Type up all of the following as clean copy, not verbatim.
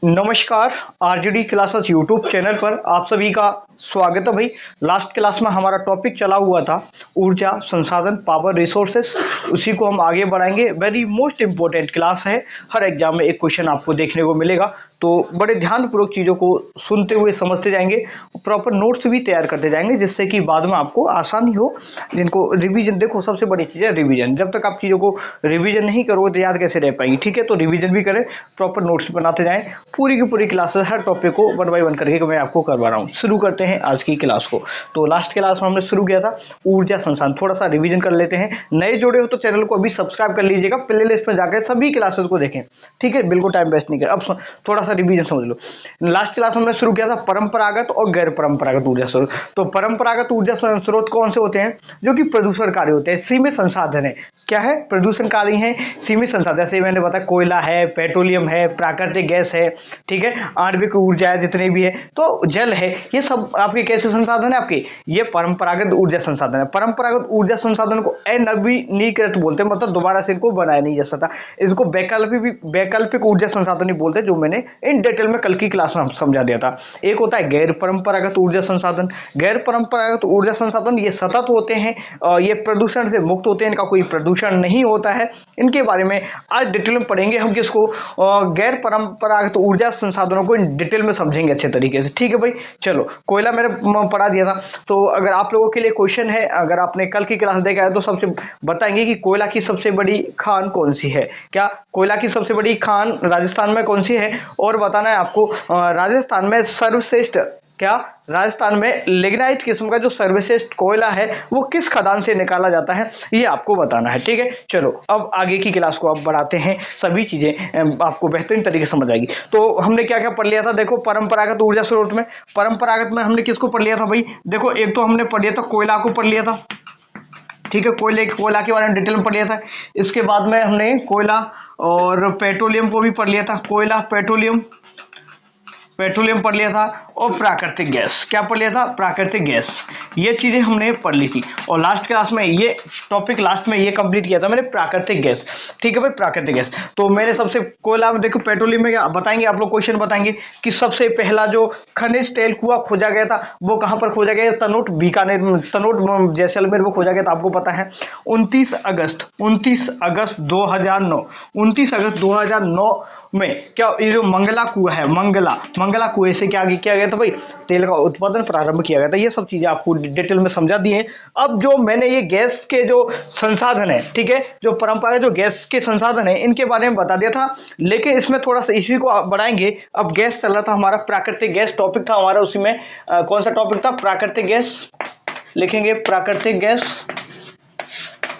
नमस्कार। RJD classes YouTube channel पर आप सभी का स्वागत है भाई। लास्ट क्लास में हमारा टॉपिक चला हुआ था ऊर्जा संसाधन, पावर रिसोर्सेस। उसी को हम आगे बढ़ाएंगे। वेरी मोस्ट इंपॉर्टेंट क्लास है। हर एग्जाम में एक क्वेश्चन आपको देखने को मिलेगा, तो बड़े ध्यानपूर्वक चीज़ों को सुनते हुए समझते जाएंगे, प्रॉपर नोट्स भी तैयार करते जाएंगे, जिससे कि बाद में आपको आसानी हो। जिनको रिवीजन, देखो सबसे बड़ी चीज़ है रिवीजन। जब तक आप चीज़ों को रिवीजन नहीं करोगे तो याद कैसे रह पाएंगी। ठीक है, तो रिवीजन भी करें, प्रॉपर नोट्स बनाते जाएं। पूरी की पूरी क्लासेस हर टॉपिक को 1 बाय 1 करके मैं आपको करवा रहा हूँ। शुरू करते हैं आज की क्लास को। तो लास्ट क्लास में हमने शुरू किया था ऊर्जा संसाधन। थोड़ा सा रिवीजन कर लेते हैं। नए जुड़े हो तो चैनल को अभी सब्सक्राइब कर लीजिएगा, प्ले लिस्ट में जाकर सभी क्लासेस को देखें। ठीक है, बिल्कुल टाइम वेस्ट नहीं करें। अब थोड़ा सा रिवीजन समझ लो। लास्ट क्लास हमने शुरू किया था परंपरागत और गैर परंपरागत ऊर्जा स्रोत। तो परंपरागत ऊर्जा स्रोत कौन से होते हैं? जो कि प्रदूषणकारी होते हैं, सीमित संसाधन है। क्या है? प्रदूषणकारी है, सीमित संसाधन। जैसे मैंने बताया कोयला है, पेट्रोलियम है, प्राकृतिक गैस है, ठीक है, आणविक ऊर्जा है, जितने भी है, तो जल है, ये सब आपके कैसे संसाधन है? आपके ये परंपरागत ऊर्जा संसाधन है। परंपरागत ऊर्जा संसाधन को अनवीनीकृत बोलते हैं, मतलब दोबारा से इनको बनाया नहीं जा सकता। इसको वैकल्पिक ऊर्जा संसाधन ही बोलते हैं, जो मैंने इन डिटेल में कल की क्लास में समझा दिया था। एक होता है गैर परंपरागत ऊर्जा संसाधन। गैर परंपरागत ऊर्जा संसाधन ये सतत होते हैं, ये प्रदूषण से मुक्त होते हैं, इनका कोई प्रदूषण नहीं होता है। इनके बारे में आज डिटेल में पढ़ेंगे हम। किसको? गैर परंपरागत ऊर्जा संसाधनों को इन डिटेल में समझेंगे अच्छे तरीके से। ठीक है भाई, चलो। कोयला मैंने पढ़ा दिया था, तो अगर आप लोगों के लिए क्वेश्चन है, अगर आपने कल की क्लास देखा है तो सबसे बताएंगे कि कोयला की सबसे बड़ी खान कौन सी है। क्या कोयला की सबसे बड़ी खान राजस्थान में कौन सी है? और बताना है आपको राजस्थान में सर्वश्रेष्ठ, क्या राजस्थान में लिग्नाइट किस्म का जो सर्वश्रेष्ठ कोयला है वो किस खदान से निकाला जाता है, ये आपको बताना है। ठीक है, चलो अब आगे की क्लास को अब बढ़ाते हैं। सभी चीजें आपको बेहतरीन तरीके से समझ आएगी। तो हमने क्या क्या पढ़ लिया था? देखो, परंपरागत ऊर्जा स्रोत में, परंपरागत में हमने किसको पढ़ लिया था भाई? देखो, एक तो हमने पढ़ लिया था कोयला को पढ़ लिया था। ठीक है, कोयला के बारे में डिटेल में पढ़ लिया था। इसके बाद में हमने कोयला और पेट्रोलियम को भी पढ़ लिया था। कोयला, पेट्रोलियम पढ़ लिया था, और प्राकृतिक गैस। क्या पढ़ लिया था? प्राकृतिक गैस। ये चीजें हमने पढ़ ली थी, और लास्ट क्लास में ये टॉपिक लास्ट में ये कंप्लीट किया था मैंने, प्राकृतिक गैस। ठीक है भाई, प्राकृतिक गैस। तो मैंने सबसे कोयला में, देखो पेट्रोलियम में क्या बताएंगे आप लोग, क्वेश्चन बताएंगे कि सबसे पहला जो खनिज तेल कुआं खोजा गया था वो कहां पर खोजा गया? तनोट, बीकानेर, तनोट जैसलमेर वो खोजा गया था, आपको पता है। 29 अगस्त 2009 में क्या ये जो मंगला कुआं है, मंगला कुएं से क्या किया गया था भाई? तेल का उत्पादन प्रारंभ किया गया था। ये सब चीजें आपको डिटेल में समझा दी है। अब जो मैंने ये गैस के जो संसाधन है, ठीक है, जो परंपरागत जो गैस के संसाधन है, इनके बारे में बता दिया था, लेकिन इसमें थोड़ा सा इसी को बढ़ाएंगे। अब गैस चल रहा था हमारा, प्राकृतिक गैस टॉपिक था हमारा, उसी में कौन सा टॉपिक था? प्राकृतिक गैस। लिखेंगे प्राकृतिक गैस।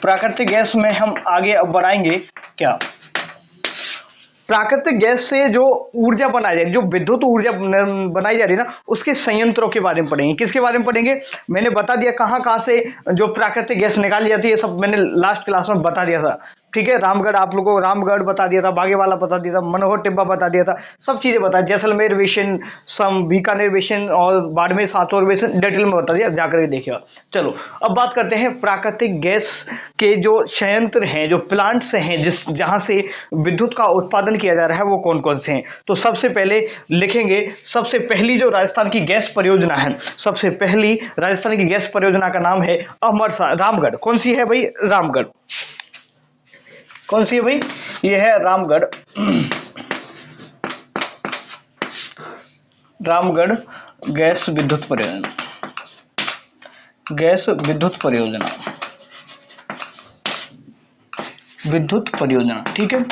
प्राकृतिक गैस में हम आगे अब बढ़ाएंगे क्या? प्राकृतिक गैस से जो ऊर्जा बनाई जा रही, जो विद्युत ऊर्जा बनाई जा रही है ना, उसके संयंत्रों के बारे में पढ़ेंगे। किसके बारे में पढ़ेंगे? मैंने बता दिया कहां कहां से जो प्राकृतिक गैस निकाली जाती है, सब मैंने लास्ट क्लास में बता दिया था। ठीक है, रामगढ़, आप लोगों को रामगढ़ बता दिया था, बागेवाला बता दिया था, मनोहर टिब्बा बता दिया था, सब चीजें बता, जैसलमेर बेसिन, बीकानेर बेसिन और बाड़मेर सांचौर बेसिन डिटेल में बता दिया, जाकर के देखिएगा। चलो अब बात करते हैं प्राकृतिक गैस के जो संयंत्र हैं, जो प्लांट्स हैं, जहां से विद्युत का उत्पादन किया जा रहा है, वो कौन कौन से हैं? तो सबसे पहले लिखेंगे, सबसे पहली जो राजस्थान की गैस परियोजना है, सबसे पहली राजस्थान की गैस परियोजना का नाम है रामगढ़। कौन सी है भाई? रामगढ़। कौन सी है भाई? ये है रामगढ़। रामगढ़ गैस विद्युत परियोजना। गैस विद्युत परियोजना, विद्युत परियोजना। ठीक है,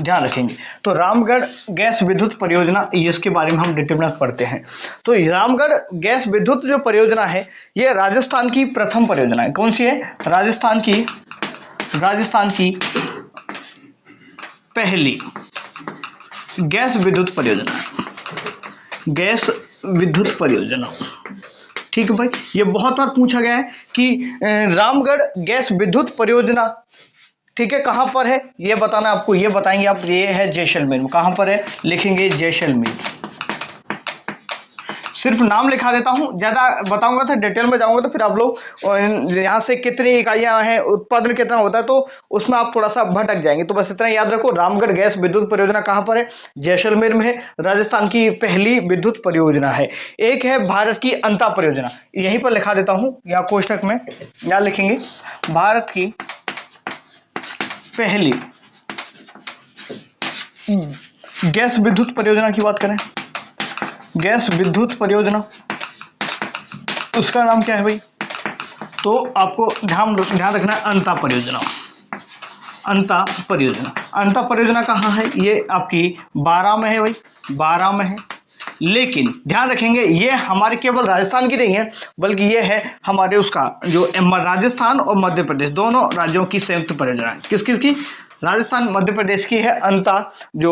ध्यान रखेंगे। तो रामगढ़ गैस विद्युत परियोजना, इसके बारे में हम डिटेल में पढ़ते हैं। तो रामगढ़ गैस विद्युत जो परियोजना है, ये राजस्थान की प्रथम परियोजना है। कौन सी है? राजस्थान की पहली गैस विद्युत परियोजना। गैस विद्युत परियोजना। ठीक है भाई, ये बहुत बार पूछा गया है कि रामगढ़ गैस विद्युत परियोजना, ठीक है, कहां पर है ये बताना आपको, ये बताएंगे आप। ये है जैसलमेर में। कहां पर है? लिखेंगे जैसलमेर। सिर्फ नाम लिखा देता हूँ, ज़्यादा बताऊंगा तो डिटेल में जाऊंगा तो फिर आप लोग यहाँ से कितनी इकाइयाँ हैं, उत्पादन कितना होता है, तो उसमें आप थोड़ा सा भटक जाएंगे। तो बस इतना याद रखो, रामगढ़ गैस विद्युत परियोजना कहाँ पर है? जैसलमेर में है, राजस्थान की पहली विद्युत परियोजना है। एक है भारत की अंता परियोजना, यहीं पर लिखा देता हूँ या कोष्टक में यहाँ लिखेंगे, भारत की पहली गैस विद्युत परियोजना की बात करें, गैस विद्युत परियोजना, उसका नाम क्या है भाई? तो आपको ध्यान रखना है, अंता परियोजना। अंता परियोजना, अंता परियोजना कहाँ है? ये आपकी 12 में है भाई, 12 में है। लेकिन ध्यान रखेंगे ये हमारे केवल राजस्थान की नहीं है, बल्कि ये है हमारे उसका जो राजस्थान और मध्य प्रदेश दोनों राज्यों की संयुक्त परियोजना है। किस की? राजस्थान मध्य प्रदेश की है अंता जो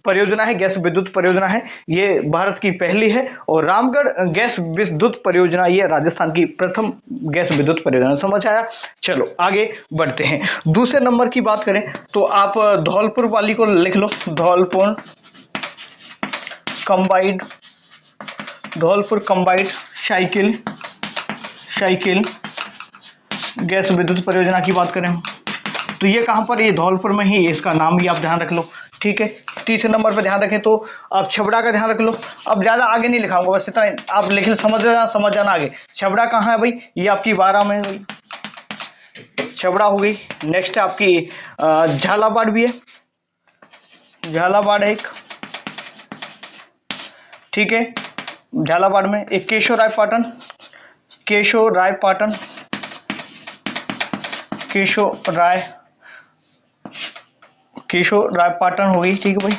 परियोजना है, गैस विद्युत परियोजना है, ये भारत की पहली है। और रामगढ़ गैस विद्युत परियोजना ये राजस्थान की प्रथम गैस विद्युत परियोजना। समझ आया? चलो आगे बढ़ते हैं। दूसरे नंबर की बात करें तो आप धौलपुर वाली को लिख लो, Dholpur combined, Dholpur combined cycle gas विद्युत परियोजना की बात करें तो ये कहाँ पर? ये धौलपुर में ही, इसका नाम भी आप ध्यान रख लो, ठीक है। तीसरे नंबर पर ध्यान रखें तो आप छबड़ा का ध्यान रख लो। अब ज़्यादा आगे नहीं लिखाऊंगा, बस इतना आप लिख लो, समझ जाना आगे। छबड़ा कहाँ है भाई? ये आपकी 12 में है भाई, छबड़ा हो गई। नेक्स्ट है आपकी झालावाड़ भी है, झालावाड़ एक, ठीक है। झालावाड़ में एक केशवरायपाटन हो गई, ठीक है भाई।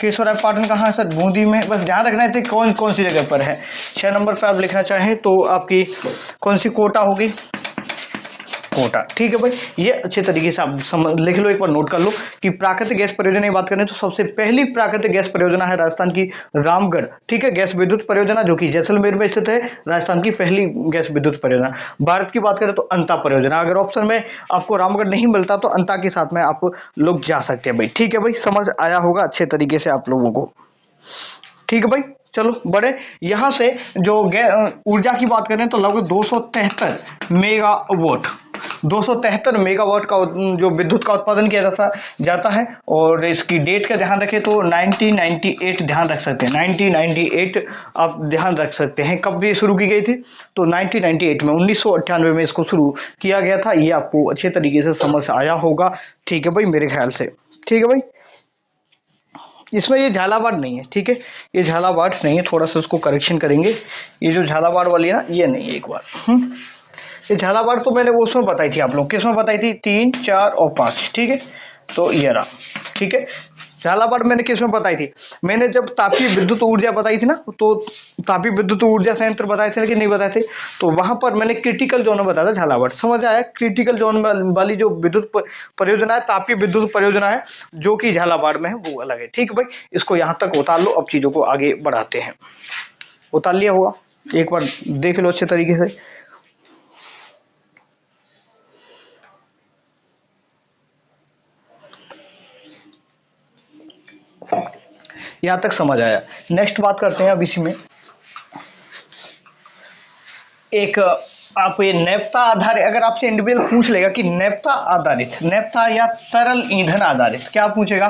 केशवरायपाटन कहाँ है सर? बूंदी में। बस ध्यान रखना है कौन सी जगह पर है। 6 नंबर पर आप लिखना चाहें तो आपकी कौन सी? कोटा होगी, कोटा, ठीक है भाई। ये अच्छे तरीके से आप लिख लो, एक बार नोट कर लो कि प्राकृतिक गैस परियोजना की बात करें तो सबसे पहली प्राकृतिक गैस परियोजना है राजस्थान की रामगढ़, ठीक है, गैस विद्युत परियोजना जो कि जैसलमेर में स्थित है, राजस्थान की पहली गैस विद्युत परियोजना। भारत की बात करें तो अंता परियोजना। अगर ऑप्शन में आपको रामगढ़ नहीं मिलता तो अंता के साथ में आप लोग जा सकते हैं भाई, ठीक है भाई। समझ आया होगा अच्छे तरीके से आप लोगों को, ठीक है भाई। चलो बड़े, यहां से जो ऊर्जा की बात करें तो लगभग 273 मेगावाट का जो विद्युत का उत्पादन किया जाता है। और इसकी डेट का ध्यान रखें तो 1998 ध्यान रख सकते हैं, 1998 आप ध्यान रख सकते हैं। कब ये शुरू की गई थी? तो 1998 में, 1998 में इसको शुरू किया गया था। ये आपको अच्छे तरीके से समझ आया होगा, ठीक है भाई, मेरे ख्याल से, ठीक है भाई। इसमें ये झालावाड़ नहीं है, ठीक है, ये झालावाड़ नहीं है, थोड़ा सा उसको करेक्शन करेंगे। ये जो झालावाड़ वाली है ना, ये नहीं है। एक बार ये झालावाड़ तो मैंने वो उसमें बताई थी, आप लोग किसमें बताई थी? 3, 4 और 5, ठीक है। तो ये रहा, ठीक है। झालावाड़ मैंने किसमें बताई थी? मैंने जब तापीय विद्युत ऊर्जा बताई थी ना, तो तापीय विद्युत ऊर्जा संयंत्र बताए थे कि नहीं बताए थे, तो वहां पर मैंने क्रिटिकल जोन में बताया था झालावाड़। समझ आया? क्रिटिकल जोन वाली जो विद्युत परियोजना है, तापीय विद्युत परियोजना है जो कि झालावाड़ में है, वो अलग है, ठीक है भाई। इसको यहाँ तक उतार लो, अब चीजों को आगे बढ़ाते हैं। उतार लिया होगा, एक बार देख लो अच्छे तरीके से। यहां तक समझ आया। नेक्स्ट बात करते हैं अब इसी में एक, आप ये नेफ्ता आधारित, अगर आपसे इंडिविजुअल पूछ लेगा कि नेफ्ता आधारित, नेफ्ता या तरल ईंधन आधारित, क्या पूछेगा?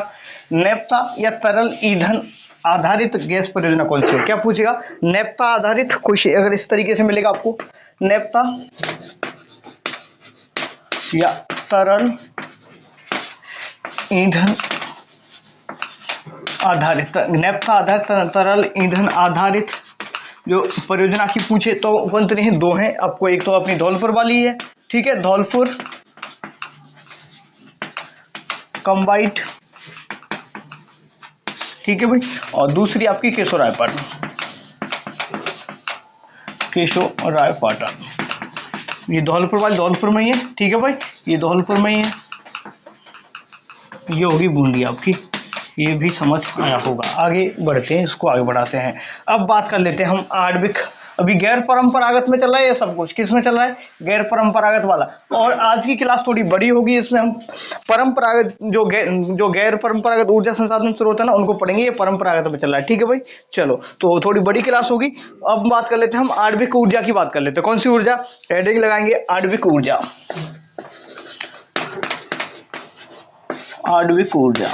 नेफ्ता या तरल ईंधन आधारित गैस परियोजना कौन सी है? क्या पूछेगा? नेफ्ता आधारित कोई, अगर इस तरीके से मिलेगा आपको, नेफ्ता या तरल ईंधन आधारित, नेफ्ता आधारित तरल ईंधन आधारित जो परियोजना की पूछे तो कौन सी है? 2 हैं आपको। एक तो अपनी धौलपुर वाली है, ठीक है, धौलपुर कंबाइंड, ठीक है भाई, और दूसरी आपकी केशवरायपाटन। ये धौलपुर वाली धौलपुर में ही है, ठीक है भाई, ये धौलपुर में ही है। ये होगी बूंदी आपकी, ये भी समझ आया होगा। आगे बढ़ते हैं, इसको आगे बढ़ाते हैं। अब बात कर लेते हैं हम आणविक अभी गैर परंपरागत में चल रहा है ये सब कुछ, किस में चल रहा है, गैर परंपरागत वाला। और आज की क्लास थोड़ी बड़ी होगी, इसमें हम परंपरागत जो गैर परंपरागत ऊर्जा संसाधन स्रोत है ना उनको पढ़ेंगे, ये परंपरागत में चल रहा है, ठीक है भाई। चलो तो थोड़ी बड़ी क्लास होगी। अब बात कर लेते हैं हम आणविक ऊर्जा की, बात कर लेते हैं। कौन सी ऊर्जा, हेडिंग लगाएंगे आणविक ऊर्जा। आणविक ऊर्जा,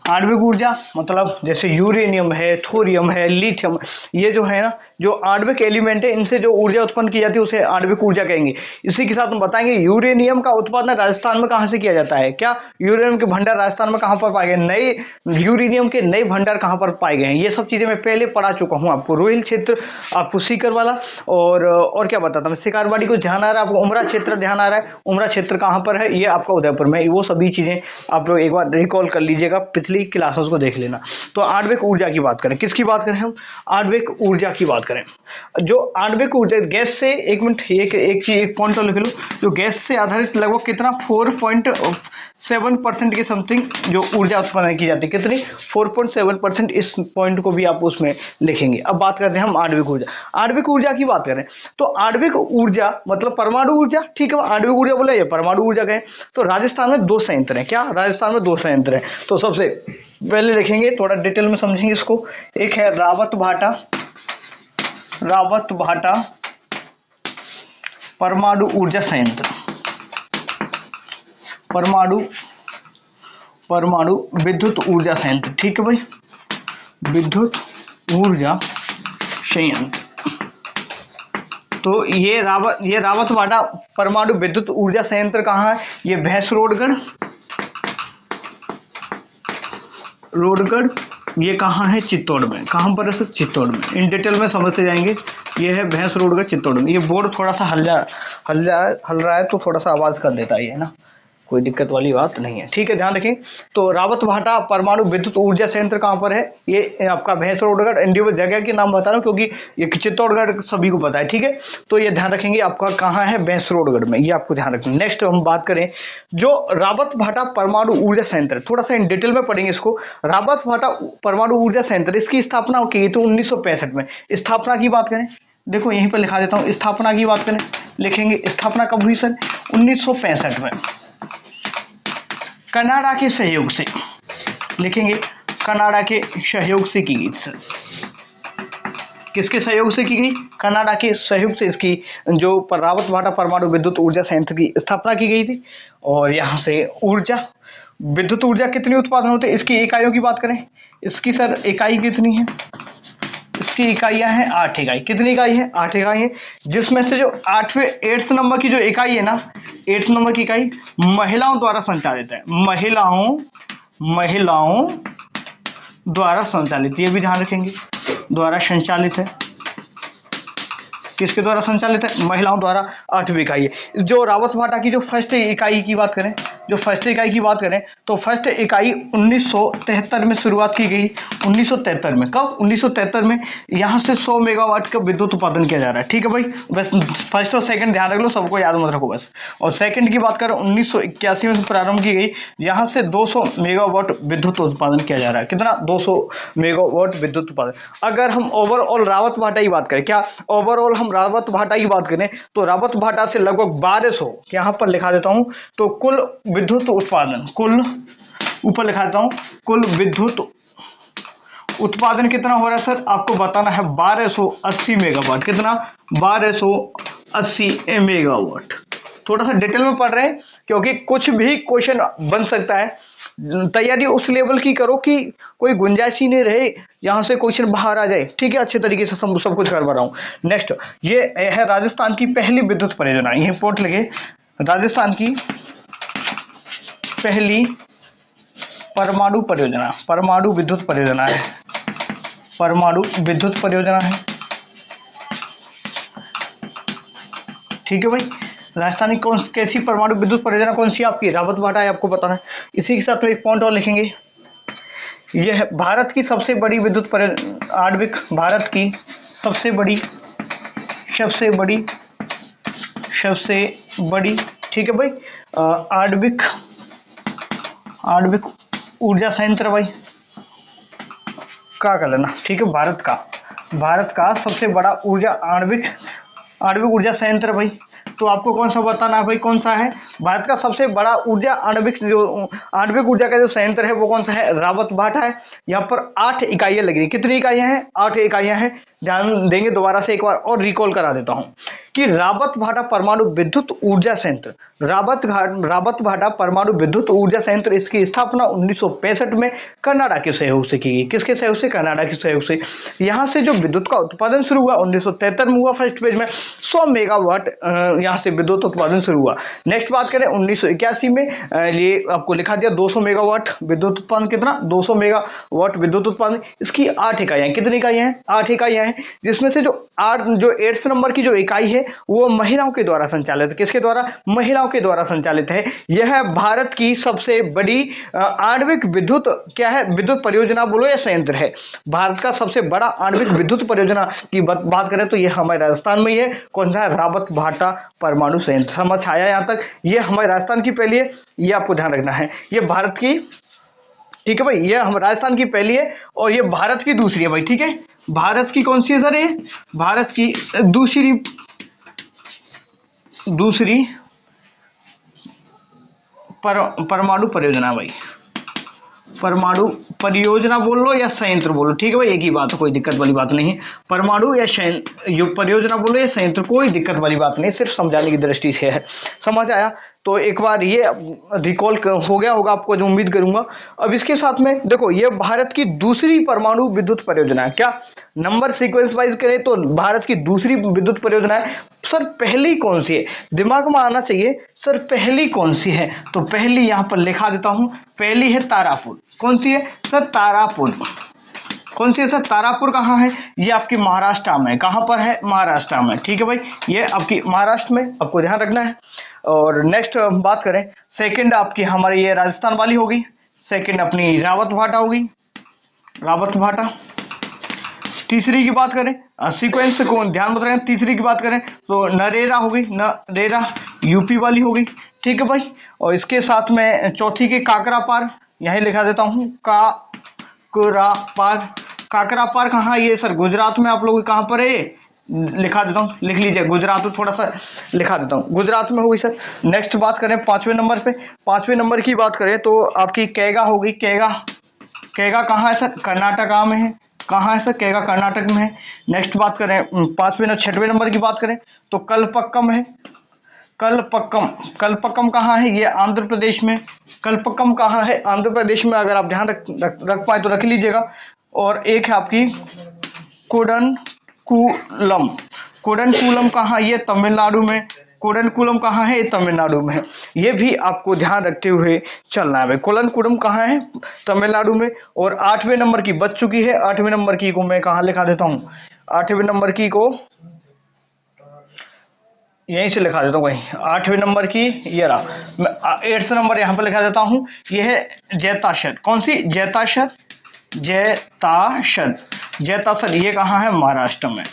आणविक ऊर्जा मतलब जैसे यूरेनियम है, थोरियम है, लिथियम, ये जो है ना जो आणविक एलिमेंट है, इनसे जो ऊर्जा उत्पन्न की जाती है उसे आणविक ऊर्जा कहेंगे। इसी के साथ हम बताएंगे यूरेनियम का उत्पादन राजस्थान में कहां से किया जाता है। क्या यूरेनियम के भंडार राजस्थान में कहां पर पाए गए, नए यूरेनियम के नए भंडार कहां पर पाए गए हैं, ये सब चीजें मैं पहले पढ़ा चुका हूं आपको। रोहिल क्षेत्र आपको सीकर वाला, और क्या बताता हूँ, शिकारवाड़ी को ध्यान आ रहा है आपको, उमरा क्षेत्र ध्यान आ रहा है, उमरा क्षेत्र कहां पर है, ये आपका उदयपुर में। वो सभी चीजें आप लोग एक बार रिकॉल कर लीजिएगा, पिछली क्लासेस को देख लेना। तो आणविक ऊर्जा की बात करें, किसकी बात करें हम, आणविक ऊर्जा की बात करें। जो आणविक ऊर्जा गैस से, एक मिनट एक पॉइंट और लिख लो, जो गैस से आधारित लगभग कितना 4.7% के समथिंग जो ऊर्जा उत्पन्न की जाती है, कितनी 4.7%। इस पॉइंट को भी आप उसमें लिखेंगे। अब बात करते हैं हम आणविक ऊर्जा। आणविक ऊर्जा की बात करें तो आणविक ऊर्जा मतलब परमाणु ऊर्जा, ठीक है, आणविक ऊर्जा बोले, ये परमाणु ऊर्जा कहें। तो राजस्थान में 2 संयंत्र हैं। क्या, राजस्थान में 2 संयंत्र हैं। तो सबसे पहले लिखेंगे, थोड़ा डिटेल में समझेंगे इसको। एक है रावत भाटा परमाणु ऊर्जा संयंत्र, परमाणु विद्युत ऊर्जा संयंत्र, ठीक है भाई, विद्युत ऊर्जा संयंत्र। तो ये रावत भाटा परमाणु विद्युत ऊर्जा संयंत्र कहाँ है, ये भैंसरोडगढ़, ये कहाँ है, चित्तौड़ में। कहाँ पर है सर, चित्तौड़ में। इन डिटेल में समझते जाएंगे। ये है भैंसरोडगढ़, चित्तौड़ में। ये बोर्ड थोड़ा सा हल रहा है तो थोड़ा सा आवाज कर देता है ना, कोई दिक्कत वाली बात नहीं है, ठीक है, ध्यान रखें। तो रावत भाटा परमाणु विद्युत ऊर्जा संयंत्र कहाँ पर है, ये आपका भैंसरोडगढ़। इंडिविजुअल जगह के नाम बता रहा हूँ क्योंकि ये चित्तौड़गढ़ सभी को पता है, ठीक है। तो ये ध्यान रखेंगे आपका कहाँ है, भैंसरोडगढ़ में, ये आपको ध्यान रखना। नेक्स्ट हम बात करें जो रावत भाटा परमाणु ऊर्जा संयंत्र, थोड़ा सा इन डिटेल में पढ़ेंगे इसको। रावत भाटा परमाणु ऊर्जा संयंत्र, इसकी स्थापना की गई तो 1965 में। स्थापना की बात करें, देखो यहीं पर लिखा देता हूँ, स्थापना की बात करें, लिखेंगे स्थापना कब हुई सर, 1965 में। कनाडा के सहयोग से, लिखेंगे कनाडा के सहयोग से की गई सर। किसके सहयोग से की गई, कनाडा के सहयोग से इसकी जो रावत भाटा परमाणु विद्युत ऊर्जा संयंत्र की स्थापना की गई थी। और यहाँ से विद्युत ऊर्जा कितनी उत्पादन होते हैं, इसकी इकाइयों की बात करें, इसकी सर इकाई कितनी है, इसकी इकाइयां हैं 8 इकाई। कितनी इकाई है, 8 इकाई है। जिसमें से जो 8th नंबर की जो इकाई है ना, 8th नंबर की इकाई महिलाओं द्वारा संचालित है, महिलाओं द्वारा संचालित, ये भी ध्यान रखेंगे, द्वारा संचालित है। किसके द्वारा संचालित है, महिलाओं द्वारा। 8वीं इकाई है। जो रावत भाटा की जो फर्स्ट इकाई की बात करें, तो फर्स्ट इकाई 1973 में शुरुआत की गई। 1973 में, कब, 1973 में। यहाँ से 100 मेगावाट का विद्युत उत्पादन किया जा रहा है, ठीक है भाई। बस फर्स्ट और सेकंड ध्यान रख लो, सबको याद मत रखो बस। और सेकंड की बात करें 1981 में प्रारंभ की गई, यहाँ से 200 मेगावाट विद्युत उत्पादन किया जा रहा है। कितना, 200 मेगावाट विद्युत उत्पादन। अगर हम ओवरऑल रावत भाटा की बात करें, क्या ओवरऑल हम रावत भाटा की बात करें तो रावत भाटा से लगभग 1200, यहाँ पर लिखा देता हूं, तो कुल विद्युत उत्पादन, ऊपर लिखा देता हूं, कुल विद्युत उत्पादन कितना हो रहा है सर, आपको बताना है 1280 मेगावाट। कितना, 1280 मेगावाट। थोड़ा सा डिटेल में पढ़ रहे हैं क्योंकि कुछ भी क्वेश्चन बन सकता है। तैयारी उस लेवल की करो कि कोई गुंजाइश ही नहीं रहे यहां से क्वेश्चन बाहर आ जाए, ठीक है। अच्छे तरीके से सब कुछ करवा रहा हूं। नेक्स्ट ये है राजस्थान की पहली विद्युत परियोजना, ये पोर्ट लगे, राजस्थान की पहली परमाणु परियोजना, परमाणु विद्युत परियोजना है, परमाणु विद्युत परियोजना है, ठीक है भाई। राजस्थान की कैसी परमाणु विद्युत परियोजना कौन सी आपकी, रावत भाटा है, आपको बताना है। इसी के साथ में एक पॉइंट और लिखेंगे, यह है भारत की सबसे बड़ी विद्युत आणविक, भारत की सबसे बड़ी, ठीक है भाई, आणविक ऊर्जा संयंत्र भाई, का कर लेना, ठीक है। भारत का सबसे बड़ा ऊर्जा आणविक ऊर्जा संयंत्र भाई, तो आपको कौन सा बताना है भाई, कौन सा है भारत का सबसे बड़ा ऊर्जा आणविक ऊर्जा का जो संयंत्र है वो कौन सा है, रावत भाटा है। यहाँ पर 8 इकाइयां लगी, कितनी इकाइयां हैं, 8 इकाइयां हैं। ध्यान देंगे, दोबारा से एक बार और रिकॉल करा देता हूं कि रावत भाटा परमाणु विद्युत ऊर्जा संयंत्र, रावत भाटा परमाणु विद्युत ऊर्जा संयंत्र, इसकी स्थापना 1965 में कनाडा के सहयोग से की गई। किसके सहयोग से, कनाडा के सहयोग से। यहाँ से जो विद्युत का उत्पादन शुरू हुआ 1973 में हुआ, फर्स्ट फेज में 100 मेगावाट यहाँ से विद्युत उत्पादन शुरू हुआ। नेक्स्ट बात करें 1981 में, ये आपको लिखा दिया 200 मेगावाट विद्युत उत्पादन, कितना 200 मेगावाट विद्युत उत्पादन। इसकी 8 इकाइयां, कितनी इकाइयां हैं, 8 इकाइयां हैं, जिसमें से जो 8 नंबर की जो इकाई है वो महिलाओं के द्वारा संचालित है। किसके द्वारा, महिलाओं के द्वारा संचालित है। यह भारत की सबसे बड़ी आणविक विद्युत क्या है, विद्युत परियोजना बोलो या संयंत्र है। भारत का सबसे बड़ा आणविक विद्युत परियोजना की बात करें तो यह हमारे राजस्थान में ही है। कौन सा है, रावत भाटा परमाणु संयंत्र। समझ आया यहाँ तक, ये हमारे राजस्थान की पहली है, ये आपको ध्यान रखना है। ये भारत की, ठीक है भाई, ये हम राजस्थान की पहली है और ये भारत की दूसरी है भाई, ठीक है। भारत की कौन सी है सर, ये भारत की दूसरी परमाणु परियोजना भाई, परमाणु परियोजना बोल लो या संयंत्र बोलो, ठीक है भाई, एक ही बात है, कोई दिक्कत वाली बात नहीं है। परमाणु या परियोजना बोलो या संयंत्र, कोई दिक्कत वाली बात नहीं, सिर्फ समझाने की दृष्टि से है। समझ आया, तो एक बार ये रिकॉल हो गया होगा आपको, जो उम्मीद करूंगा। अब इसके साथ में देखो, ये भारत की दूसरी परमाणु विद्युत परियोजना है। क्या नंबर सीक्वेंस वाइज करें तो भारत की दूसरी विद्युत परियोजना है। सर पहली कौन सी है, दिमाग में आना चाहिए, सर पहली कौन सी है, तो पहली यहां पर लिखा देता हूं, पहली है तारापुर। कौन सी है सर, तारापुर। कौन सी है सर, तारापुर कहाँ है, ये आपकी महाराष्ट्र में, कहाँ पर है, महाराष्ट्र में, ठीक है भाई, ये आपकी महाराष्ट्र में, आपको ध्यान रखना है। और नेक्स्ट बात करें, सेकंड आपकी हमारी ये राजस्थान वाली होगी, सेकंड अपनी रावत भाटा होगी, रावत भाटा। तीसरी की बात करें, सीक्वेंस को ध्यान मत रखें, तीसरी की बात करें तो नरेरा होगी, नरेरा यूपी वाली होगी, ठीक है भाई। और इसके साथ में चौथी की काकरा पार, यही लिखा देता हूँ, काकरा पार। काकरा पार कहाँ है, ये सर गुजरात में, आप लोग कहाँ पर है, लिखा देता हूँ, लिख लीजिए, गुजरात में थोड़ा सा लिखा देता हूँ, गुजरात में होगी सर। नेक्स्ट बात करें 5वें नंबर पे, 5वें नंबर की बात करें तो आपकी कैगा होगी, कैगा। कैगा कहाँ है सर, कर्नाटका में है, कहाँ है सर, कैगा कर्नाटक में है। नेक्स्ट बात करें 5वें 6वें नंबर की बात करें तो कलपक्कम है, कलपक्कम। कलपक्कम कहाँ है, ये आंध्र प्रदेश में। कलपक्कम कहाँ है, आंध्र प्रदेश में, अगर आप ध्यान रख पाए तो रख लीजिएगा। और एक है आपकी कोडनकुलम। कोडनकुलम कहाँ, ये तमिलनाडु में। कोडनकुलम कहाँ है, तमिलनाडु में है। ये भी आपको ध्यान रखते हुए चलना है भाई। कोडनकुलम कहाँ है, तमिलनाडु में। और 8वें नंबर की बच चुकी है, 8वें नंबर की को मैं कहाँ लिखा देता हूँ, 8वें नंबर की को यहीं से लिखा देता हूँ कहीं, 8वें नंबर की ये रहा, मैं 8th नंबर यहाँ पर लिखा देता हूँ, ये है जैताशर। कौन सी, जैताशर, जैताशर, जैताशर, ये कहाँ है, महाराष्ट्र में।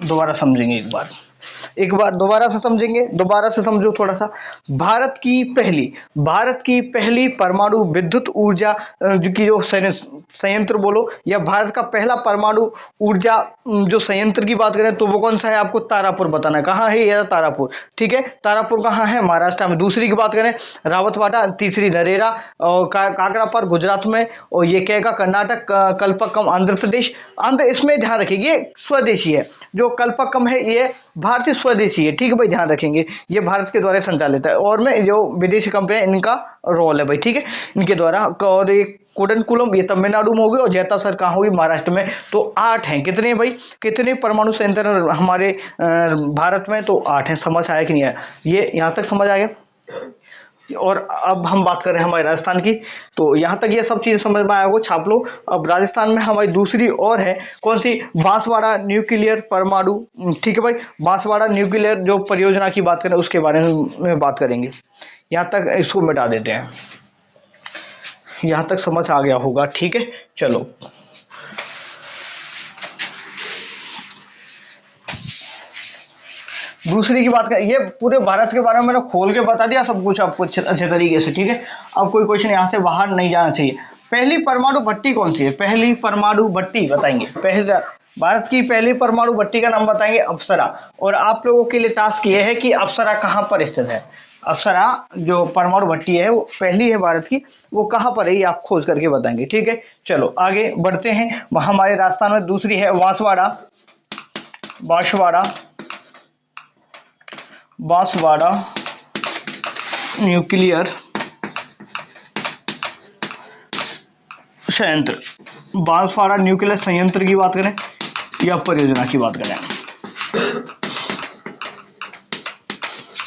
दोबारा समझेंगे एक बार दोबारा से समझेंगे, दोबारा से समझो थोड़ा सा। भारत की पहली परमाणु विद्युत ऊर्जा की जो संयंत्र बोलो, या भारत का पहला परमाणु ऊर्जा जो संयंत्र की बात करें तो वो कौन सा है, आपको तारापुर बताना है। कहाँ है, ये तारापुर, ठीक है। तारापुर कहाँ है, महाराष्ट्र में। दूसरी की बात करें रावत भाटा, तीसरी नरेरा, और काकरापार गुजरात में, और ये कैगा कर्नाटक, कलपक्कम आंध्र प्रदेश। इसमें ध्यान रखिए स्वदेशी है, जो कलपक्कम है ये भारतीय स्वदेशी है, ठीक है भाई, ध्यान रखेंगे, ये भारत के द्वारा संचालित है। और में जो विदेशी कंपनियां, इनका रोल है भाई, ठीक है, इनके द्वारा। और एक कोडनकुलम ये तमिलनाडु में होगी, और जैतासर कहाँ होगी, महाराष्ट्र में। तो 8 हैं, कितने भाई, कितने परमाणु संयंत्र हमारे भारत में, तो 8 हैं। समझ आया कि नहीं आया, ये यहाँ तक समझ आ गया। और अब हम बात कर रहे हैं हमारे राजस्थान की, तो यहाँ तक ये सब चीज़ समझ में आया होगा, छाप लो। अब राजस्थान में हमारी दूसरी और है, कौन सी, बांसवाड़ा न्यूक्लियर परमाणु, ठीक है भाई, बांसवाड़ा न्यूक्लियर जो परियोजना की बात करें उसके बारे में बात करेंगे। यहाँ तक इसको मिटा देते हैं, यहाँ तक समझ आ गया होगा, ठीक है। चलो दूसरी की बात करें, ये पूरे भारत के बारे में मैंने खोल के बता दिया सब कुछ आपको अच्छे तरीके से, ठीक है। अब कोई क्वेश्चन यहाँ से बाहर नहीं जाना चाहिए। पहली परमाणु भट्टी कौन सी है? पहली परमाणु भट्टी बताएंगे, पहला भारत की पहली परमाणु भट्टी का नाम बताएंगे अप्सरा। और आप लोगों के लिए टास्क ये है कि अप्सरा कहाँ पर स्थित है। अप्सरा जो परमाणु भट्टी है वो पहली है भारत की, वो कहाँ पर है ये आप खोज करके बताएंगे, ठीक है। चलो आगे बढ़ते हैं। हमारे राजस्थान में दूसरी है बांसवाड़ा, बांसवाड़ा, बांसवाड़ा न्यूक्लियर संयंत्र। बांसवाड़ा न्यूक्लियर संयंत्र की बात करें या परियोजना की बात करें,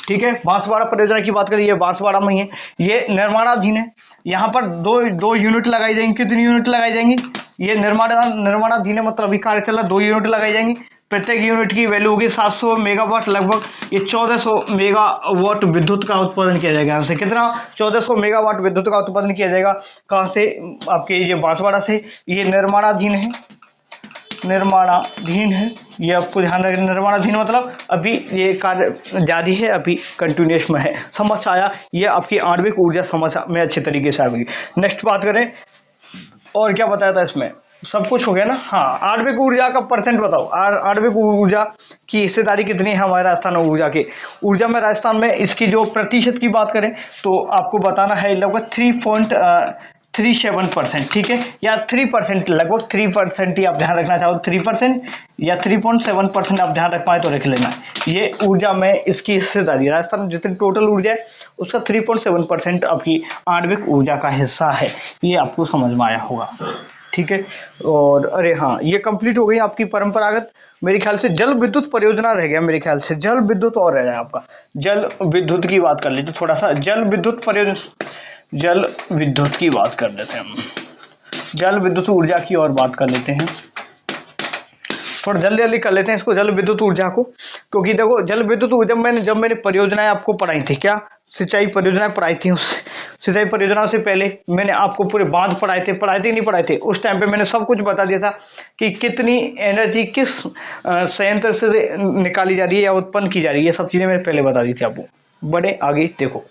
ठीक है। बांसवाड़ा परियोजना की बात करें, ये बांसवाड़ा में ही है, ये निर्माणाधीन है। यहाँ पर दो यूनिट लगाई जाएंगी। कितनी यूनिट लगाई जाएंगी? ये निर्माणाधीन है, मतलब अभी कार्य चल रहा, 2 यूनिट लगाई जाएंगी। प्रत्येक यूनिट की वैल्यू होगी 700 मेगावाट, लगभग ये 1400 मेगावाट विद्युत का उत्पादन किया जाएगा। यहाँ से कितना? 1400 मेगावाट विद्युत का उत्पादन किया जाएगा। कहाँ से? आपके ये बांसवाड़ा से। ये निर्माणाधीन है, निर्माणाधीन है, ये आपको ध्यान रखना। निर्माणाधीन मतलब अभी ये कार्य जारी है, अभी कंटिन्यूस में है। समझ आया? ये आपकी आणविक ऊर्जा समस्या में अच्छे तरीके से आ गई। नेक्स्ट बात करें, और क्या बताया था इसमें? सब कुछ हो गया ना। हाँ, आणविक ऊर्जा का परसेंट बताओ। आणविक ऊर्जा की हिस्सेदारी कितनी है हमारे राजस्थान में ऊर्जा की? ऊर्जा में राजस्थान में इसकी जो प्रतिशत की बात करें तो आपको बताना है लगभग 3.37%, ठीक है, या 3%, लगभग 3% ही आप ध्यान रखना चाहो, 3% या 3.7% आप ध्यान रख पाए तो रख लेना। ये ऊर्जा में इसकी हिस्सेदारी, राजस्थान में जितनी टोटल ऊर्जा है उसका 3.7% आपकी आणविक ऊर्जा का हिस्सा है। ये आपको समझ में आया होगा, ठीक है। और अरे हाँ, ये कंप्लीट हो गई आपकी परंपरागत। मेरे ख्याल से जल विद्युत परियोजना रह गया, मेरे ख्याल से जल विद्युत और रह गया आपका। जल विद्युत की बात कर लेते थोड़ा सा। जल विद्युत परियोजना, जल विद्युत की बात कर लेते हैं हम। जल विद्युत ऊर्जा की और बात कर लेते हैं, थोड़ा जल्दी जल्दी कर लेते हैं इसको, जल विद्युत ऊर्जा को। क्योंकि देखो जल विद्युत ऊर्जा जब मैंने परियोजनाएं आपको पढ़ाई थी, क्या सिंचाई परियोजनाएं पढ़ाई थी, उस सिंचाई परियोजनाओं से पहले मैंने आपको पूरे बांध पढ़ाए थे नहीं पढ़ाए थे? उस टाइम पे मैंने सब कुछ बता दिया था कि कितनी एनर्जी किस संयंत्र से निकाली जा रही है या उत्पन्न की जा रही है। ये सब चीजें मैंने पहले बता दी थी आपको। बड़े आगे देखो,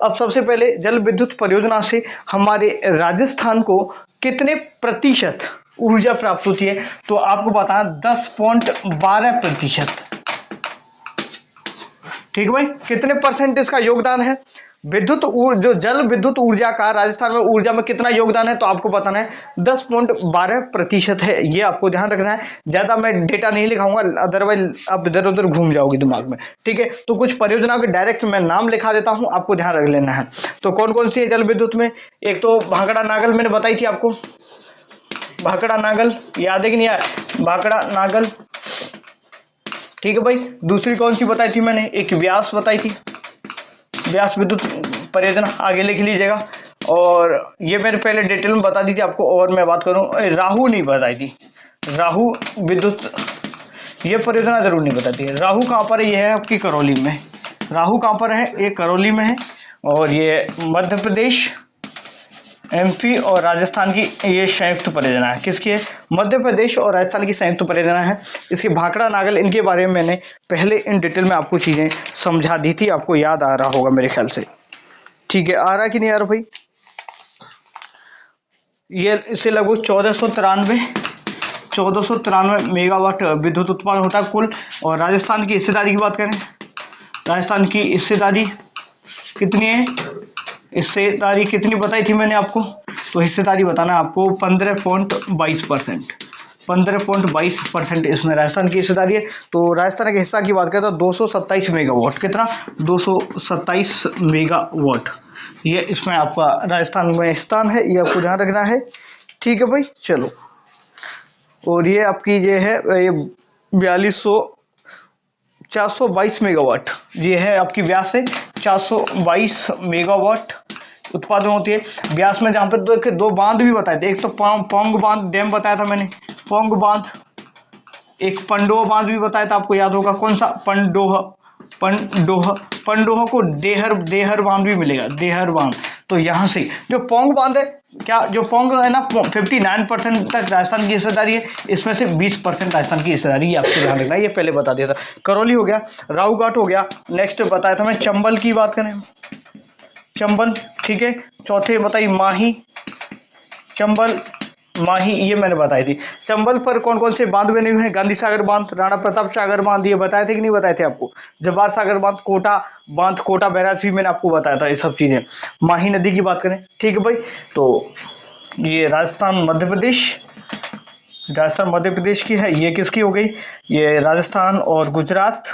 अब सबसे पहले जल विद्युत परियोजना से हमारे राजस्थान को कितने प्रतिशत ऊर्जा प्राप्त होती है? तो आपको बताना 10.12%, ठीक है भाई। कितने परसेंट इसका योगदान है? जो जल विद्युत ऊर्जा का राजस्थान में ऊर्जा में कितना योगदान है तो आपको बताना है 10.12% है। ये आपको ध्यान रखना है। ज्यादा मैं डेटा नहीं लिखाऊंगा, अदरवाइज आप इधर उधर घूम जाओगे दिमाग में, ठीक है। तो कुछ परियोजनाओं के डायरेक्ट मैं नाम लिखा देता हूं, आपको ध्यान रख लेना है। तो कौन कौन सी है जल विद्युत में? एक तो भाखड़ा नागल मैंने बताई थी आपको, भाखड़ा नागल, याद है कि नहीं यार? भाखड़ा नागल, ठीक है भाई। दूसरी कौन सी बताई थी मैंने? एक व्यास बताई थी, व्यास विद्युत परियोजना, आगे लिख लीजिएगा। और ये मैंने पहले डिटेल में बता दी थी आपको। और मैं बात करूं, राहु नहीं बताई थी, राहु विद्युत, ये परियोजना जरूर नहीं बताती है। राहु कहाँ पर है? ये है आपकी करौली में। राहु कहाँ पर है? ये करौली में है। और ये मध्य प्रदेश, एमपी और राजस्थान की ये संयुक्त परियोजना है। किसकी है? मध्य प्रदेश और राजस्थान की संयुक्त परियोजना है। इसकी भाखड़ा नागल, इनके बारे में मैंने पहले इन डिटेल में आपको चीजें समझा दी थी, आपको याद आ रहा होगा मेरे ख्याल से, ठीक है। आ रहा कि नहीं आ रहा भाई? ये इससे लगभग 1493 मेगावाट विद्युत उत्पादन होता है कुल। और राजस्थान की हिस्सेदारी की बात करें, राजस्थान की हिस्सेदारी कितनी है? हिस्सेदारी कितनी बताई थी मैंने आपको? तो हिस्सेदारी बताना आपको 15.22%, 15.22% इसमें राजस्थान की हिस्सेदारी है। तो राजस्थान के हिस्सा की बात करें तो 227 मेगावाट, कितना? 227 मेगावाट, ये इसमें आपका राजस्थान में स्थान है, ये आपको ध्यान रखना है, ठीक है भाई। चलो, और ये आपकी ये है, ये 422 मेगावाट, ये है आपकी व्यास से 422 मेगावाट उत्पादन होती है व्यास में। जहाँ पे दो बांध भी बताए थे, एक तो पोंग बांध डैम बताया था मैंने, पोंग बांध, एक पंडोह बांध भी बताया था, आपको याद होगा। कौन सा? पंडोह को देहर बांध भी मिलेगा, देहर बांध। तो यहाँ से जो पोंग बांध है, क्या जो पोंग है ना, 59% तक राजस्थान की हिस्सेदारी है, इसमें से 20% राजस्थान की हिस्सेदारी, ये आपको ध्यान रखना है। ये पहले बता दिया था। करौली हो गया, राऊघाट हो गया, नेक्स्ट बताया था मैं चंबल की बात करें, चंबल, ठीक है। चौथे बताइए माही, चंबल, माही, ये मैंने बताई थी। चंबल पर कौन कौन से बांध बने हुए हैं? गांधी सागर बांध, राणा प्रताप सागर बांध, ये बताए थे कि नहीं बताए थे आपको? जवाहर सागर बांध, कोटा बांध, कोटा बैराज भी मैंने आपको बताया था, ये सब चीजें। माही नदी की बात करें, ठीक है भाई, तो ये राजस्थान मध्य प्रदेश, राजस्थान मध्य प्रदेश की है। ये किसकी हो गई? ये राजस्थान और गुजरात,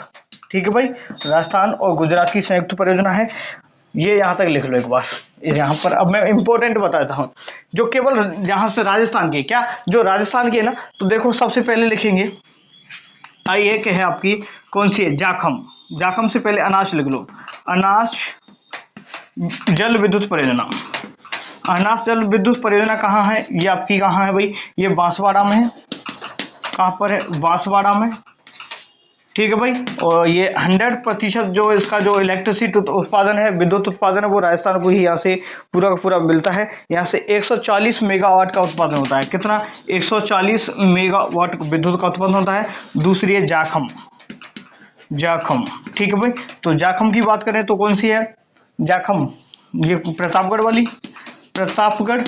ठीक है भाई, राजस्थान और गुजरात की संयुक्त परियोजना है। ये यहाँ तक लिख लो एक बार यहाँ पर। अब मैं इंपॉर्टेंट बताता हूँ जो केवल यहाँ से राजस्थान की, क्या जो राजस्थान की है ना, तो देखो सबसे पहले लिखेंगे आई एक है आपकी, कौन सी है? जाखम। जाखम से पहले अनाज लिख लो, अनाज जल विद्युत परियोजना। अनाज जल विद्युत परियोजना कहाँ है? ये आपकी कहाँ है भाई? ये बांसवाड़ा में है। कहाँ पर है? बांसवाड़ा में, ठीक है भाई। और ये 100% जो इसका जो इलेक्ट्रिसिटी उत्पादन है, विद्युत उत्पादन है, वो राजस्थान को ही यहाँ से पूरा का पूरा मिलता है। यहाँ से 140 मेगावाट का उत्पादन होता है। कितना? 140 मेगावाट विद्युत का उत्पादन होता है। दूसरी है जाखम, जाखम, ठीक है भाई। तो जाखम की बात करें तो कौन सी है जाखम? ये प्रतापगढ़ वाली, प्रतापगढ़।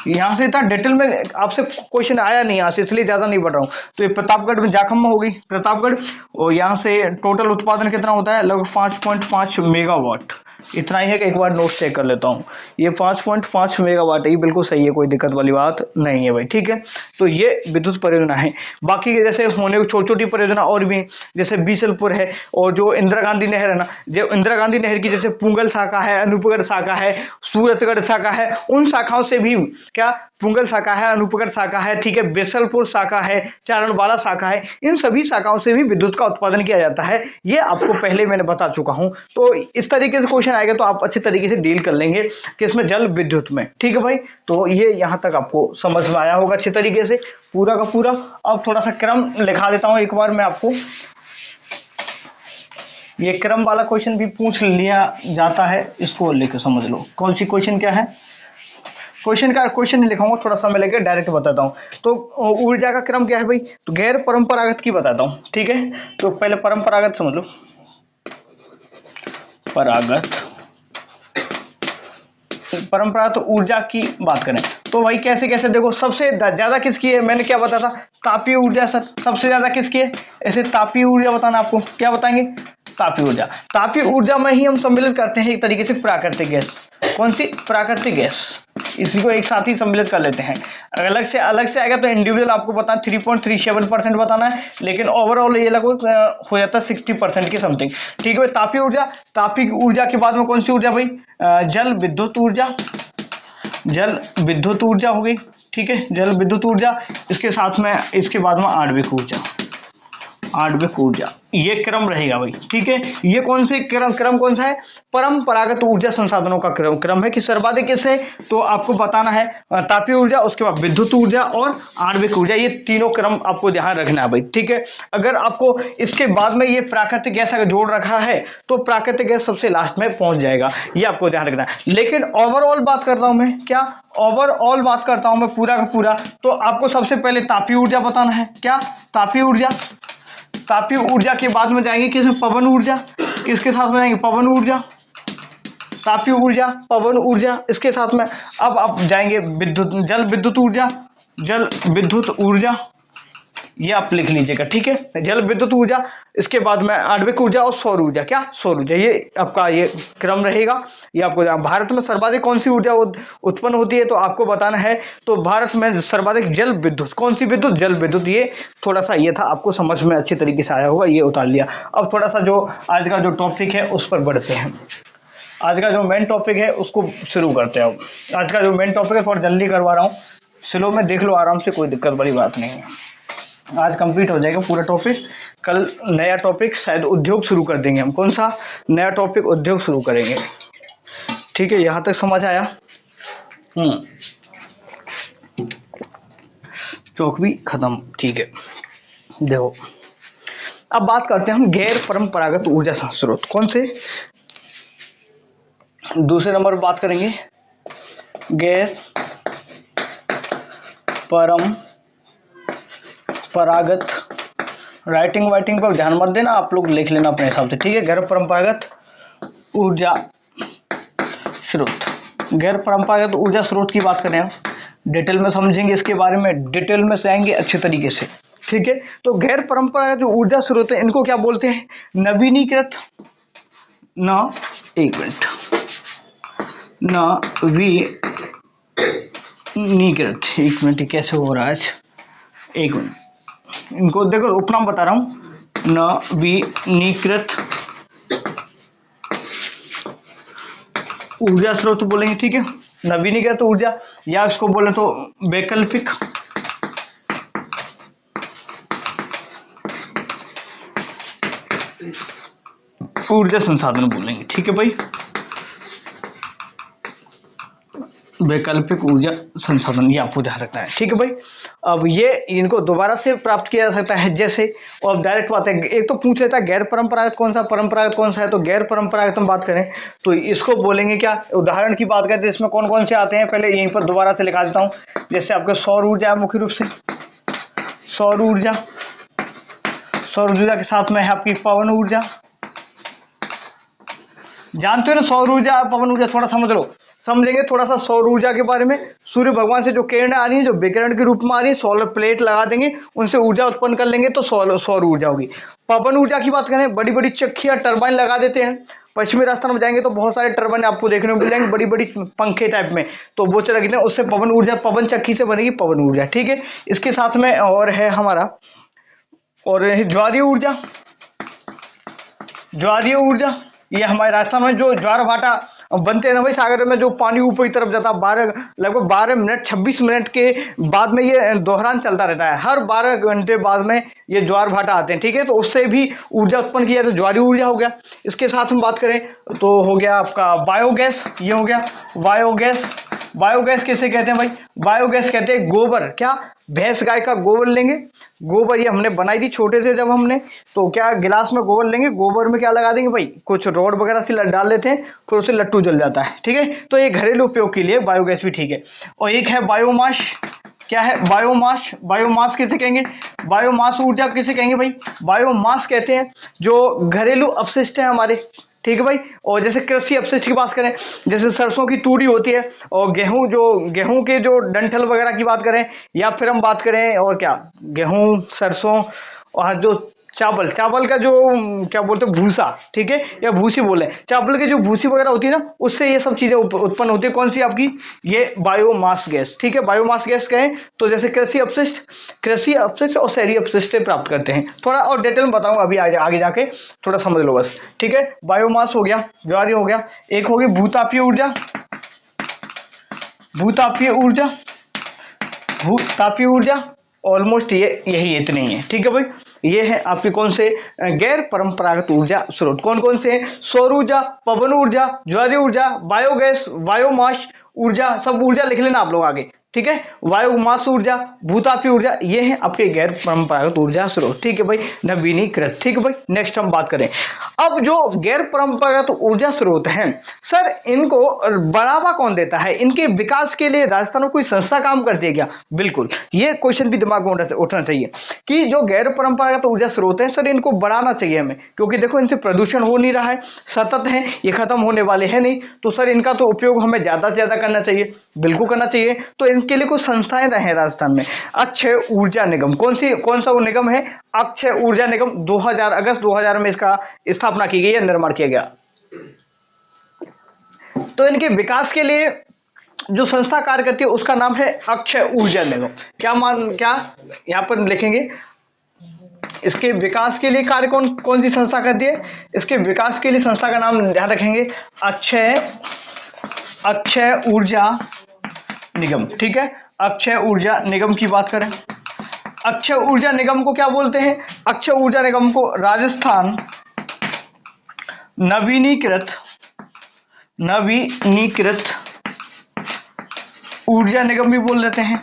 यहाँ से इतना डिटेल में आपसे क्वेश्चन आया नहीं यहाँ से, इसलिए ज़्यादा नहीं पढ़ रहा हूँ। तो ये प्रतापगढ़ में जाखम में होगी, प्रतापगढ़। और यहाँ से टोटल उत्पादन कितना होता है? लगभग 5.5 मेगावाट। इतना ही है कि एक बार नोट चेक कर लेता हूँ। ये 5.5 मेगावाट है, ये बिल्कुल सही है, कोई दिक्कत वाली बात नहीं है भाई, ठीक है। तो ये विद्युत परियोजना है। बाकी के जैसे होने छोटी छोटी परियोजना और भी, जैसे बीसलपुर है, और जो इंदिरा गांधी नहर है ना, जो इंदिरा गांधी नहर की जैसे पुंगल शाखा है, अनूपगढ़ शाखा है, सूरतगढ़ शाखा है, उन शाखाओं से भी क्या पुंगल शाखा है, अनूपगढ़ शाखा है, ठीक है, बेसलपुर शाखा है, चारणवाला शाखा है, इन सभी शाखाओं से भी विद्युत का उत्पादन किया जाता है। ये आपको पहले मैंने बता चुका हूं। तो इस तरीके से क्वेश्चन आएगा तो आप अच्छी तरीके से डील कर लेंगे किसमें? जल विद्युत में, ठीक है भाई। तो ये यहां तक आपको समझ में आया होगा अच्छी तरीके से पूरा का पूरा। अब थोड़ा सा क्रम लिखा देता हूं एक बार मैं आपको। ये क्रम वाला क्वेश्चन भी पूछ लिया जाता है, इसको लेकर समझ लो कौन सी क्वेश्चन क्या है। क्वेश्चन नहीं लिखाऊंगा, थोड़ा समय लेकर डायरेक्ट बताता हूँ। तो ऊर्जा का क्रम क्या है भाई? तो गैर परंपरागत की बताता हूँ, ठीक है। तो पहले परंपरागत समझ लो, परंपरागत ऊर्जा की बात करें तो भाई कैसे कैसे देखो, सबसे ज्यादा किसकी है? मैंने क्या बताया था? तापीय ऊर्जा सर, सबसे ज्यादा किसकी है? ऐसे तापीय ऊर्जा बताना, आपको क्या बताएंगे? तापीय ऊर्जा। तापीय ऊर्जा में ही हम सम्मिलित करते हैं एक तरीके से प्राकृतिक गैस। कौन सी? प्राकृतिक गैस। इसी को एक साथ ही सम्मिलित कर लेते हैं। अलग से आएगा तो इंडिविजुअल आपको बताना 3.37% बताना है, लेकिन ओवरऑल ये लगभग हो जाता है 60% के समथिंग, ठीक है। तापीय ऊर्जा, तापीय ऊर्जा के बाद में कौन सी ऊर्जा भाई? जल विद्युत ऊर्जा, जल विद्युत ऊर्जा हो गई, ठीक है, जल विद्युत ऊर्जा। इसके साथ में इसके बाद में आणविक ऊर्जा, आणविक ऊर्जा, ये क्रम रहेगा भाई, ठीक है। ये कौन से क्रम कौन सा है? परंपरागत ऊर्जा संसाधनों का क्रम है कि सर्वाधिक किससे? तो आपको बताना है तापीय ऊर्जा, उसके बाद विद्युत ऊर्जा और आणविक ऊर्जा, ये तीनों क्रम आपको ध्यान रखना है भाई, ठीक है। अगर आपको इसके बाद में ये प्राकृतिक गैस अगर जोड़ रखा है तो प्राकृतिक गैस सबसे लास्ट में पहुंच जाएगा, ये आपको ध्यान रखना है। लेकिन ओवरऑल बात करता हूं मैं, क्या ओवरऑल बात करता हूं मैं पूरा का पूरा, तो आपको सबसे पहले तापीय ऊर्जा बताना है। क्या? तापीय ऊर्जा। तापीय ऊर्जा के बाद में जाएंगे किसमें? पवन ऊर्जा। किसके साथ में जाएंगे? पवन ऊर्जा, तापीय ऊर्जा, पवन ऊर्जा। इसके साथ में अब आप जाएंगे विद्युत, जल विद्युत ऊर्जा, जल विद्युत ऊर्जा, ये आप लिख लीजिएगा, ठीक है, जल विद्युत ऊर्जा। इसके बाद में आणविक ऊर्जा और सौर ऊर्जा। क्या? सौर ऊर्जा, ये आपका ये क्रम रहेगा। ये आपको भारत में सर्वाधिक कौन सी ऊर्जा उत्पन्न होती है तो आपको बताना है। तो भारत में सर्वाधिक जल विद्युत, कौन सी विद्युत? जल विद्युत। ये थोड़ा सा ये था, आपको समझ में अच्छी तरीके से आया होगा, ये उतार लिया। अब थोड़ा सा जो आज का जो टॉपिक है उस पर बढ़ते हैं। आज का जो मेन टॉपिक है उसको शुरू करते हैं। अब आज का जो मेन टॉपिक है थोड़ा जल्दी करवा रहा हूँ, स्लो में देख लो आराम से, कोई दिक्कत बड़ी बात नहीं है। आज कंप्लीट हो जाएगा पूरा टॉपिक। कल नया टॉपिक शायद उद्योग शुरू कर देंगे हम। कौन सा नया टॉपिक? उद्योग शुरू करेंगे, ठीक है। यहां तक समझ आया? चौक भी खत्म, ठीक है। देखो अब बात करते हैं हम गैर परंपरागत ऊर्जा स्रोत। कौन से? दूसरे नंबर पर बात करेंगे गैर परंपरागत। राइटिंग वाइटिंग पर ध्यान मत देना, आप लोग लिख लेना अपने हिसाब से, ठीक है। गैर परंपरागत ऊर्जा स्रोत, गैर परंपरागत ऊर्जा स्रोत की बात करें डिटेल में समझेंगे इसके बारे में, डिटेल में जाएंगे अच्छे तरीके से, ठीक है। तो गैर परंपरागत जो ऊर्जा स्रोत है इनको क्या बोलते हैं? नवीनीकृत न एक मिनट नवीनीकृत, एक मिनट कैसे हो रहा है आज, एक मिनट, इनको देखो उपनाम बता रहा हूं, नवीनीकृत ऊर्जा स्रोत बोलेंगे, ठीक है। नवीनीकृत ऊर्जा, या इसको बोले तो वैकल्पिक ऊर्जा संसाधन बोलेंगे, ठीक है भाई, वैकल्पिक ऊर्जा संसाधन, ये आपको ध्यान रखना है, ठीक है भाई। अब ये इनको दोबारा से प्राप्त किया जा सकता है जैसे, और डायरेक्ट बात है, एक तो पूछ लेता है गैर परंपरागत कौन सा, परंपरागत कौन सा है, तो गैर परंपरागत हम बात करें तो इसको बोलेंगे क्या, उदाहरण की बात करें तो इसमें कौन कौन से आते हैं, पहले यहीं पर दोबारा से लिखा देता हूँ, जैसे आपके सौर ऊर्जा मुख्य रूप से, सौर ऊर्जा के साथ में है आपकी पवन ऊर्जा, जानते हो ना सौर ऊर्जा पवन ऊर्जा, थोड़ा समझ लो, समझेंगे थोड़ा सा सौर ऊर्जा के बारे में। सूर्य भगवान से जो किरणें आ रही हैं, जो विकिरण के रूप में आ रही है, सोलर प्लेट लगा देंगे, उनसे ऊर्जा उत्पन्न कर लेंगे तो सौर ऊर्जा होगी। पवन ऊर्जा की बात करें, बड़ी बड़ी चक्कियां टरबाइन लगा देते हैं, पश्चिमी राजस्थान में जाएंगे तो बहुत सारे टरबाइन आपको देखने को मिल जाएंगे, बड़ी बड़ी पंखे टाइप में, तो वो चला गया, उससे पवन ऊर्जा, पवन चक्की से बनेगी पवन ऊर्जा, ठीक है। इसके साथ में और है हमारा, और ज्वारीय ऊर्जा, ज्वारीय ऊर्जा, ये हमारे राजस्थान में जो ज्वार भाटा बनते हैं ना भाई, सागर में जो पानी ऊपर की तरफ जाता है, लगभग 12 मिनट 26 मिनट के बाद में ये दोहरान चलता रहता है, हर 12 घंटे बाद में ये ज्वार भाटा आते हैं, ठीक है। तो उससे भी ऊर्जा उत्पन्न किया तो ज्वारीय ऊर्जा हो गया। इसके साथ हम बात करें तो हो गया आपका बायोगैस, ये हो गया बायोगैस। बायोगैस किसे कहते हैं भाई? बायोगैस कहते हैं गोबर, क्या, भैंस गाय का गोबर लेंगे, गोबर ये हमने बनाई थी छोटे से जब हमने, तो क्या गिलास में गोबर लेंगे, गोबर में क्या लगा देंगे भाई, कुछ रोड वगैरह से डाल देते हैं, फिर उससे लट्टू जल जाता है, ठीक है। तो ये घरेलू उपयोग के लिए बायोगैस भी ठीक है। और एक है बायोमास, क्या है बायोमास? बायोमास किसे कहेंगे? बायोमास ऊर्जा किसे कहेंगे भाई? बायोमास कहते हैं जो घरेलू अपशिष्ट है हमारे, ठीक है भाई। और जैसे कृषि अपशिष्ट की बात करें, जैसे सरसों की तूड़ी होती है, और गेहूं के जो डंठल वगैरह की बात करें, या फिर हम बात करें और क्या, गेहूं, सरसों, और जो चावल का जो क्या बोलते हैं भूसा, ठीक है, या भूसी बोले, चावल की जो भूसी वगैरह होती है ना, उससे ये सब चीजें उत्पन्न होती है, कौन सी आपकी, ये बायोमास गैस, ठीक है। बायोमास गैस कहें तो जैसे कृषि अपशिष्ट और शहरी अपशिष्ट से प्राप्त करते हैं। थोड़ा और डिटेल में बताऊंगा अभी आगे जाके, थोड़ा समझ लो बस, ठीक है। बायोमास हो गया, ज्वारीय हो गया, एक होगी भूतापीय ऊर्जा, भूतापीय ऊर्जा ऑलमोस्ट यही इतने ही है, ठीक है भाई। ये है आपके कौन से गैर परंपरागत ऊर्जा स्रोत, कौन कौन से? सौर ऊर्जा, पवन ऊर्जा, ज्वारीय ऊर्जा, बायोगैस, बायोमास ऊर्जा, सब ऊर्जा लिख लेना आप लोग आगे, ठीक है। बायोमास ऊर्जा, भूतापीय ऊर्जा, ये है आपके गैर परंपरागत ऊर्जा स्रोत, ठीक है भाई, नवीनीकृत, ठीक है भाई। नेक्स्ट हम बात करें, अब जो गैर परंपरागत ऊर्जा स्रोत हैं सर, इनको बढ़ावा कौन देता है? इनके विकास के लिए राजस्थान में कोई संस्था काम करती है क्या? बिल्कुल, ये क्वेश्चन भी दिमाग में उठना चाहिए कि जो गैर परंपरागत ऊर्जा स्रोत है सर, इनको बढ़ाना चाहिए हमें, क्योंकि देखो इनसे प्रदूषण हो नहीं रहा है, सतत है, ये खत्म होने वाले हैं नहीं, तो सर इनका तो उपयोग हमें ज्यादा से ज्यादा करना चाहिए, बिल्कुल करना चाहिए। तो इनके लिए कुछ संस्थाएं रहे राजस्थान में। अक्षय ऊर्जा निगम, कौन सा वो निगम है? अक्षय ऊर्जा निगम, 2000 अगस्त 2000 में इसका स्थापना की गई है, निर्माण किया गया। तो इनके विकास के लिए जो संस्था कार्य करती है उसका नाम है अक्षय ऊर्जा निगम। क्या यहां पर लिखेंगे, इसके विकास के लिए कार्य कौन सी संस्था करती है? इसके विकास के लिए संस्था का नाम ध्यान रखेंगे, अक्षय ऊर्जा निगम, ठीक है। अक्षय ऊर्जा निगम की बात करें, अक्षय ऊर्जा निगम को क्या बोलते हैं? अक्षय ऊर्जा निगम को राजस्थान नवीनीकृत ऊर्जा निगम भी बोल देते हैं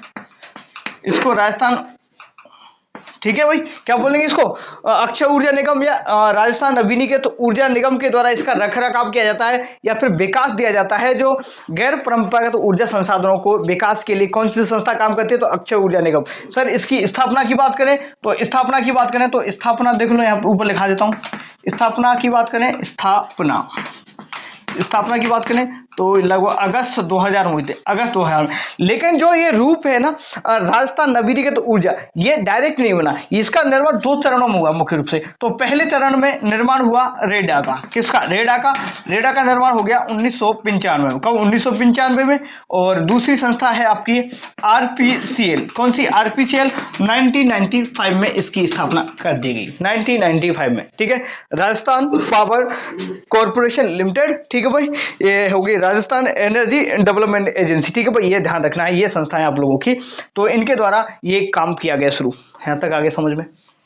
इसको, राजस्थान, ठीक है भाई। क्या बोलेंगे इसको? अक्षय ऊर्जा निगम या राजस्थान नवीनीकृत ऊर्जा निगम के द्वारा इसका रखरखाव किया जाता है या फिर विकास दिया जाता है। जो गैर परंपरागत ऊर्जा संसाधनों को विकास के लिए कौन सी संस्था काम करती है? तो अक्षय ऊर्जा निगम। सर इसकी स्थापना की बात करें तो स्थापना देख लो, यहाँ ऊपर लिखा देता हूँ। स्थापना की बात करें तो लगभग अगस्त 2000 में हुई थी, अगस्त 2000 में। लेकिन जो ये रूप है ना राजस्थान नवीनीकृत ऊर्जा, ये डायरेक्ट नहीं बना, इसका निर्माण 2 चरणों में हुआ मुख्य रूप से। तो पहले चरण में निर्माण हुआ रेडा का, किसका, रेडा का निर्माण हो गया 1995 में। कब, 1995 में। और दूसरी संस्था है आपकी आरपीसीएल, कौन सी, आरपीसीएल, 1995 में इसकी स्थापना कर दी गई, 1995 में, ठीक है। राजस्थान पावर कॉर्पोरेशन लिमिटेड, ठीक है भाई, ये होगी राजस्थान एनर्जी डेवलपमेंट एजेंसी, ठीक है भाई, ये ध्यान रखना है, ये संस्थाएं आप लोगों की। तो इनके द्वारा ये काम किया गया शुरू, यहां तक आगे समझ में।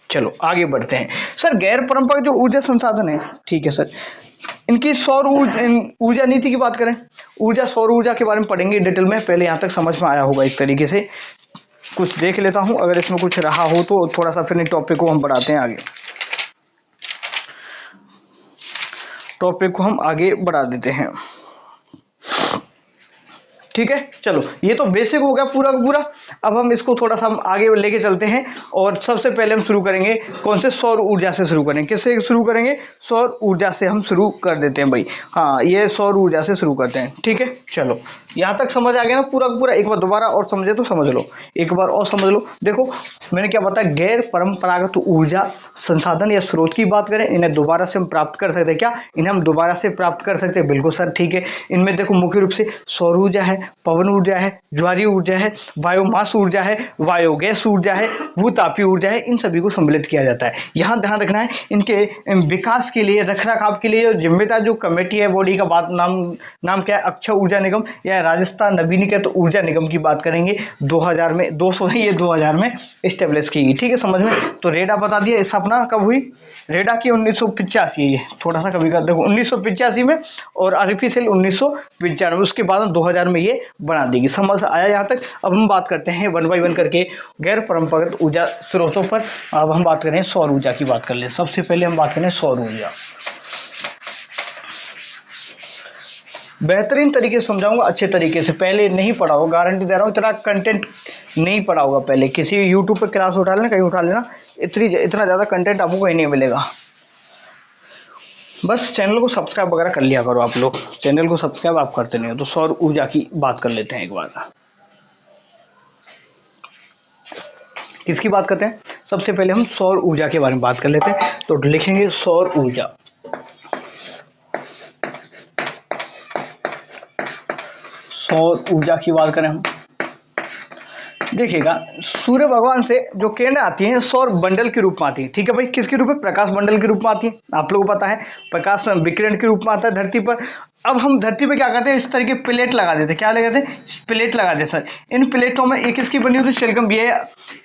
चलो आगे बढ़ते हैं सर। गैर परंपरागत जो ऊर्जा संसाधन है, ठीक है सर, इनकी सौर ऊर्जा नीति की बात करें, सौर ऊर्जा के बारे में पढ़ेंगे डिटेल में। पहले यहां तक समझ में आया होगा एक तरीके से, कुछ देख लेता हूं, अगर इसमें कुछ रहा हो तो थोड़ा सा फिर टॉपिक को हम बढ़ाते हैं आगे, टॉपिक को हम आगे बढ़ा देते हैं, ठीक है। चलो ये तो बेसिक हो गया पूरा का पूरा। अब हम इसको थोड़ा सा हम आगे लेके चलते हैं, और सबसे पहले हम शुरू करेंगे कौन से, सौर ऊर्जा से शुरू करेंगे। किससे शुरू करेंगे, सौर ऊर्जा से हम शुरू कर देते हैं भाई। हाँ, ये सौर ऊर्जा से शुरू करते हैं, ठीक है। चलो यहाँ तक समझ आ गया ना पूरा का पूरा। एक बार दोबारा और समझे तो समझ लो, एक बार और समझ लो। देखो मैंने क्या बताया, गैर परंपरागत ऊर्जा संसाधन या स्रोत की बात करें, इन्हें दोबारा से हम प्राप्त कर सकते हैं क्या, इन्हें हम दोबारा से प्राप्त कर सकते हैं, बिल्कुल सर, ठीक है। इनमें देखो मुख्य रूप से सौर ऊर्जा है, पवन ऊर्जा है, ज्वारीय ऊर्जा है, बायोमास ऊर्जा है, बायोगैस ऊर्जा है, भूतापीय ऊर्जा है, इन सभी को सम्मिलित किया जाता है। यहाँ ध्यान रखना है, इनके विकास के लिए, रखरखाव के लिए जिम्मेदार जो कमेटी है, बॉडी का बात नाम क्या है, अक्षय ऊर्जा निगम या राजस्थान नवीनीकृत ऊर्जा निगम की बात करेंगे। 2000 में, 200 है ये, 2000 में स्टेब्लिश की गई, ठीक है, समझ में। तो रेडा बता दिया, स्थापना कब हुई, रेडा की 1985, ये थोड़ा सा कभी का देखो 1985 में, और आरपीसीएल 1995 में, उसके बाद 2000 में ये बना देगी। समझ आया यहाँ तक। अब हम बात करते हैं 1 बाय 1 करके गैर परंपरागत ऊर्जा स्रोतों पर। अब हम बात करें सौर ऊर्जा की, बात कर ले। सबसे पहले हम बात करें सौर ऊर्जा, बेहतरीन तरीके से समझाऊंगा, अच्छे तरीके से। पहले नहीं पढ़ा होगा, गारंटी दे रहा हूँ, इतना कंटेंट नहीं पढ़ा होगा पहले। किसी यूट्यूब पर क्लास उठा लेना, कहीं उठा लेना, इतना ज़्यादा कंटेंट आपको कहीं नहीं मिलेगा। बस चैनल को सब्सक्राइब वगैरह कर लिया करो आप लोग, चैनल को सब्सक्राइब आप करते नहीं हो। तो सौर ऊर्जा की बात कर लेते हैं एक बार। किसकी बात करते हैं, सबसे पहले हम सौर ऊर्जा के बारे में बात कर लेते हैं। तो लिखेंगे सौर ऊर्जा, सौर ऊर्जा की बात करें हम, देखिएगा सूर्य भगवान से जो किरणें आती हैं सौर बंडल के रूप में आती है, ठीक है भाई। किसके रूप में, प्रकाश बंडल के रूप में आती है, आप लोगों को पता है, प्रकाश विकिरण के रूप में आता है धरती पर। अब हम धरती पे क्या करते हैं, इस तरह की प्लेट लगा देते हैं, क्या लगाते हैं, प्लेट लगा देते हैं सर। इन प्लेटों में एक किसकी बनी होती है, सिलिकॉन, ये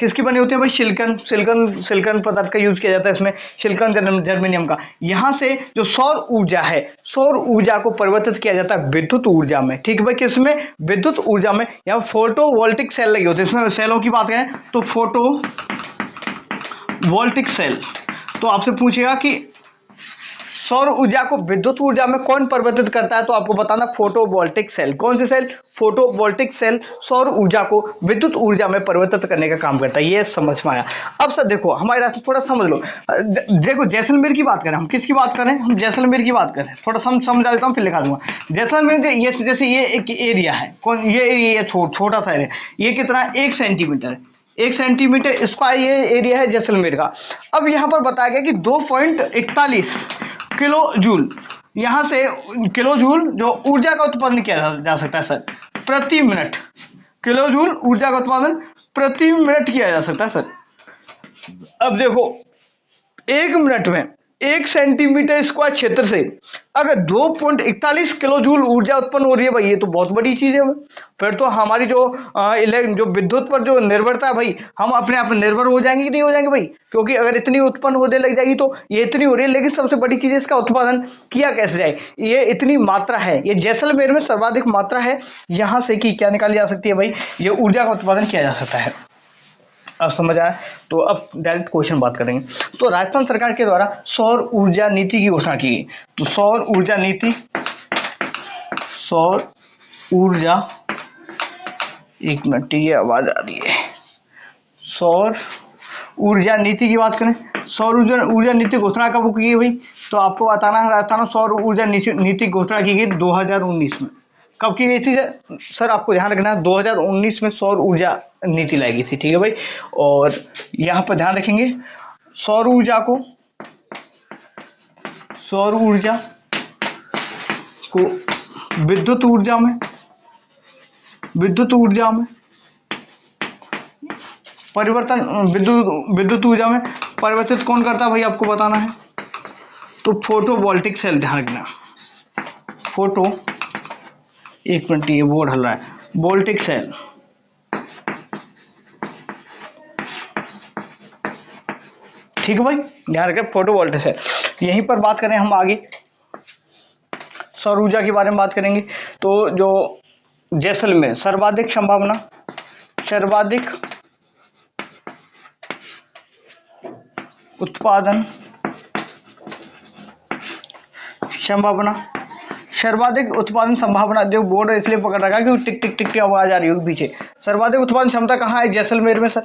किसकी बनी होती है भाई, सिलिकॉन पदार्थ का यूज किया जाता है इसमें, सिलिकॉन जर्मेनियम का। यहाँ से जो सौर ऊर्जा है, सौर ऊर्जा को परिवर्तित किया जाता है विद्युत ऊर्जा में, ठीक है भाई। किसमें, विद्युत ऊर्जा में। यहाँ फोटोवोल्टिक सेल लगे होते हैं, इसमें सेलों की बात करें तो फोटोवोल्टिक सेल। तो आपसे पूछेगा कि सौर ऊर्जा को विद्युत ऊर्जा में कौन परिवर्तित करता है, तो आपको बताना फोटोवोल्टिक सेल। कौन से सेल, फोटोवोल्टिक सेल सौर ऊर्जा को विद्युत ऊर्जा में परिवर्तित करने का काम करता है। ये समझ में आया। अब सर देखो हमारे रास्ते थोड़ा समझ लो, देखो जैसलमेर की बात करें, हम किसकी बात करें, हम जैसलमेर की बात करें, थोड़ा समझा देता हूँ फिर लिखा दूंगा। जैसलमेर ये जैसे ये एक एरिया है, कौन ये एरिया, छोटा सा एरिया, ये कितना, 1 सेंटीमीटर, 1 सेंटीमीटर स्क्वायर ये एरिया है जैसलमेर का। अब यहाँ पर बताया गया कि 2.41 किलो जूल, यहाँ से किलो जूल जो ऊर्जा का उत्पादन किया जा सकता है सर प्रति मिनट, किलो जूल ऊर्जा का उत्पादन प्रति मिनट किया जा सकता है सर। अब देखो 1 मिनट में 1 सेंटीमीटर स्क्वायर क्षेत्र से अगर 2.41 किलो जूल ऊर्जा उत्पन्न हो रही है भाई, ये तो बहुत बड़ी चीज है। फिर तो हमारी जो विद्युत पर जो निर्भरता है भाई, हम अपने आप निर्भर हो जाएंगे कि नहीं हो जाएंगे भाई, क्योंकि अगर इतनी उत्पन्न होने लग जाएगी तो ये इतनी हो रही है। लेकिन सबसे बड़ी चीज है इसका उत्पादन किया कैसे जाए, ये इतनी मात्रा है, ये जैसलमेर में सर्वाधिक मात्रा है, यहाँ से कि क्या निकाली जा सकती है भाई, ये ऊर्जा का उत्पादन किया जा सकता है। अब समझ आया। तो अब डायरेक्ट क्वेश्चन बात करेंगे। तो राजस्थान सरकार के द्वारा सौर ऊर्जा नीति की घोषणा की गई। तो सौर ऊर्जा नीति, सौर ऊर्जा, एक मिनट ये आवाज आ रही है, सौर ऊर्जा नीति की बात करें, सौर ऊर्जा नीति घोषणा कब की गई भाई, तो आपको बताना है राजस्थान में सौर ऊर्जा नीति घोषणा की गई 2019 में। कब की गई थी सर? आपको ध्यान रखना है 2019 में सौर ऊर्जा नीति लाई गई थी, ठीक है भाई। और यहाँ पर ध्यान रखेंगे सौर ऊर्जा को विद्युत ऊर्जा में विद्युत ऊर्जा में परिवर्तित कौन करता है भाई, आपको बताना है। तो फोटोवोल्टिक सेल, ध्यान रखना एक मिनट ये बोर्ड हल रहा है, वोल्टिक सेल, ठीक है भाई, ध्यान रखें फोटोवोल्टिक सेल। यहीं पर बात करें हम आगे सौर ऊर्जा के बारे में बात करेंगे। तो जो जैसलमेर सर्वाधिक उत्पादन संभावना जो बोर्ड इसलिए पकड़ रखा है क्योंकि टिक टिक टिक की आवाज आ रही होगी पीछे। सर्वाधिक उत्पादन क्षमता कहाँ है? जैसलमेर में सर।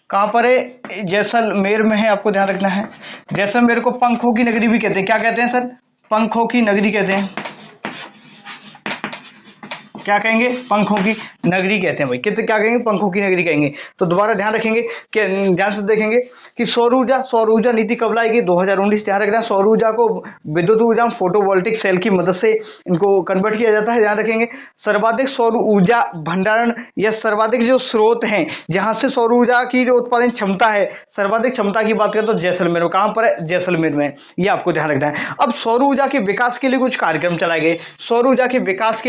कहाँ पर है? जैसलमेर में है, आपको ध्यान रखना है। जैसलमेर को पंखों की नगरी भी कहते हैं। क्या कहते हैं सर? पंखों की नगरी कहते हैं। क्या कहेंगे? पंखों की नगरी कहते हैं भाई। कितने क्या कहेंगे? पंखों की नगरी कहेंगे। तो दोबारा ध्यान रखेंगे कि ध्यान से देखेंगे कि सौर ऊर्जा नीति कब लाई गई? 2019। ध्यान रखना सौर ऊर्जा को विद्युत ऊर्जा फोटोवोल्टिक सेल की मदद से इनको कन्वर्ट किया जाता है। ध्यान रखेंगे सर्वाधिक सौर ऊर्जा भंडारण या सर्वाधिक जो स्रोत हैं जहां से सौर ऊर्जा की जो उत्पादन क्षमता है, सर्वाधिक क्षमता की बात करें तो जैसलमेर में। कहां पर है? जैसलमेर में। ये आपको ध्यान रखना है। अब सौर ऊर्जा के विकास के लिए कुछ कार्यक्रम चलाए गए। सौर ऊर्जा के विकास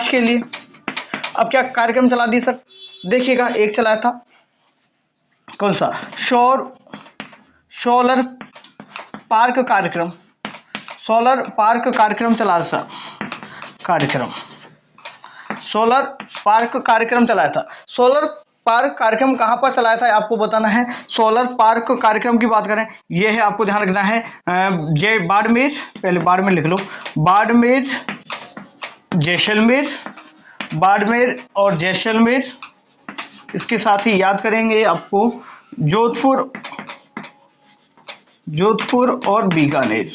के लिए अब क्या कार्यक्रम चला दिए सर? देखिएगा, एक चलाया था कौन सा? सोलर पार्क कार्यक्रम चला था। सोलर पार्क कार्यक्रम चलाया था। सोलर पार्क कार्यक्रम कहां पर चलाया था आपको बताना है। सोलर पार्क कार्यक्रम की बात करें, यह है, आपको ध्यान रखना है बाड़मेर, पहले बाड़मेर लिख लो, बाड़मेर और जैसलमेर। इसके साथ ही याद करेंगे आपको जोधपुर और बीकानेर।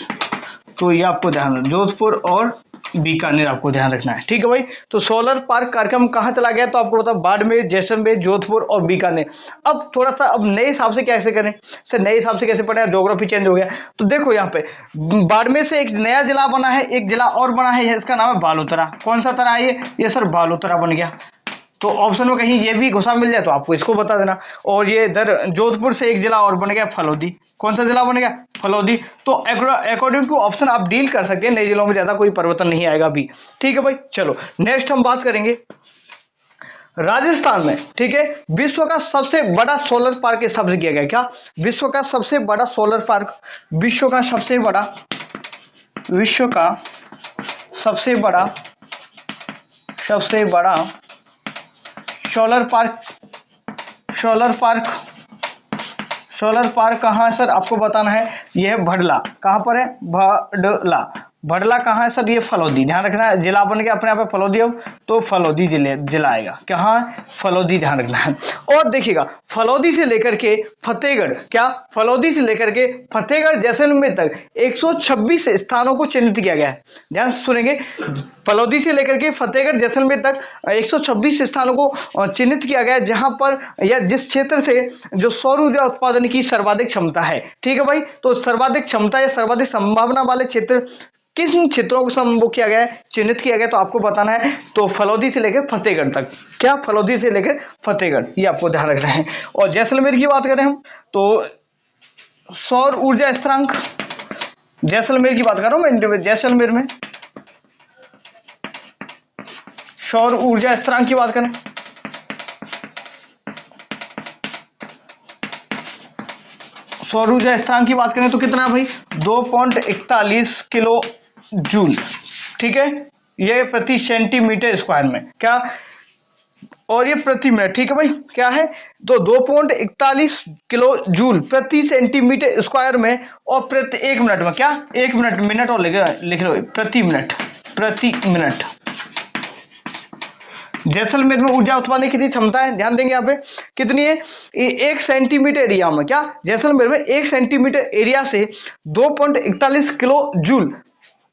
तो ये आपको ध्यान रखना, जोधपुर और बीकानेर आपको ध्यान रखना है, ठीक है भाई। तो सोलर पार्क कार्यक्रम कहाँ चला गया? तो आपको बताओ बाड़मेर, जैसलमेर, जोधपुर और बीकानेर। अब थोड़ा सा अब नए हिसाब से कैसे करें सर? नए हिसाब से कैसे पढ़े? ज्योग्राफी चेंज हो गया। तो देखो यहाँ पे बाड़मेर से एक नया जिला बना है, एक जिला और बना है, इसका नाम है बालोतरा। कौन सा तरह है ये सर? बालोतरा बन गया। तो ऑप्शन में कहीं ये भी घुसा मिल जाए तो आपको इसको बता देना। और ये इधर जोधपुर से एक जिला और बन गया, फलोदी। कौन सा जिला बन गया? फलोदी। तो अकॉर्डिंग टू ऑप्शन आप डील कर सकते हैं, नए जिलों में ज्यादा कोई परिवर्तन नहीं आएगा अभी, ठीक है भाई। चलो नेक्स्ट हम बात करेंगे राजस्थान में, ठीक है, विश्व का सबसे बड़ा सोलर पार्क स्थापित किया गया। क्या? विश्व का सबसे बड़ा सोलर पार्क, विश्व का सबसे बड़ा सोलर पार्क कहाँ है सर? आपको बताना है। यह है भडला। कहाँ पर है? भडला कहाँ है सर? ये फलोदी। ध्यान रखना है, जिला बन के अपने आप फलोदी हो तो फलोदी जिला आएगा। कहाँ? फलोदी, ध्यान रखना है। और देखिएगा फलोदी से लेकर के फतेहगढ़, क्या? फलोदी से लेकर के फतेहगढ़ जैसलमेर तक 126 स्थानों को चिन्हित किया गया है। ध्यान से सुनेंगे, फलोदी से लेकर के फतेहगढ़ जैसलमेर तक 126 स्थानों को चिन्हित किया गया है जहां पर या जिस क्षेत्र से जो सौर ऊर्जा उत्पादन की सर्वाधिक क्षमता है, ठीक है भाई। तो सर्वाधिक क्षमता या सर्वाधिक संभावना वाले क्षेत्र किस क्षेत्रों को संबोधित किया गया है, चिन्हित किया गया, तो आपको बताना है। तो फलोदी से लेकर फतेहगढ़ तक। क्या? फलोदी से लेकर फतेहगढ़, ये आपको ध्यान रखना है। और जैसलमेर की बात करें हम तो सौर ऊर्जा स्थिरांक, जैसलमेर की बात कर रहा हूं मैं, जैसलमेर में सौर ऊर्जा स्थिरांक की बात करें सौर ऊर्जा स्थिरांक की बात करें तो कितना भाई? 2.41 किलो जूल, ठीक है, ये प्रति सेंटीमीटर स्क्वायर में। क्या? और ये प्रति मिनट, ठीक है भाई, क्या है? तो 2.41 किलो जूल प्रति सेंटीमीटर स्क्वायर में, और प्रति 1 मिनट में। क्या? 1 मिनट और लिख लो, प्रति मिनट। जैसलमेर में ऊर्जा उत्पादन की कितनी क्षमता है? ध्यान देंगे यहाँ पे कितनी है? 1 सेंटीमीटर एरिया में, क्या जैसलमेर में 1 सेंटीमीटर एरिया से 2.41 किलो जूल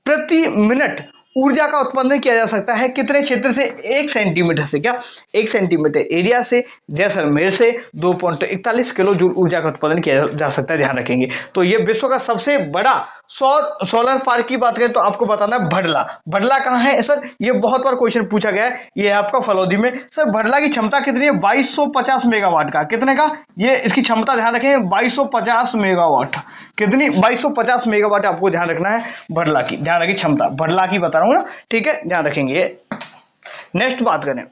प्रति मिनट ऊर्जा का उत्पादन किया जा सकता है। कितने क्षेत्र से? 1 सेंटीमीटर से, क्या 1 सेंटीमीटर एरिया से जैसलमेर से 2.41 किलो जूल ऊर्जा का उत्पादन किया जा सकता है, ध्यान रखेंगे। तो ये विश्व का सबसे बड़ा सोलर पार्क की बात करें तो आपको बताना है भडला। भडला कहाँ है सर? ये बहुत बार क्वेश्चन पूछा गया है, ये है आपका फलौदी में। सर भडला की क्षमता कितनी है? 2250 मेगावाट का। कितने का? ये इसकी क्षमता ध्यान रखें, 2250 मेगावाट। कितनी? 2250 मेगावाट आपको ध्यान रखना है भडला की, ध्यान रखिए क्षमता, भडला की बता रहा हूं ना, ठीक है, ध्यान रखेंगे। नेक्स्ट बात करें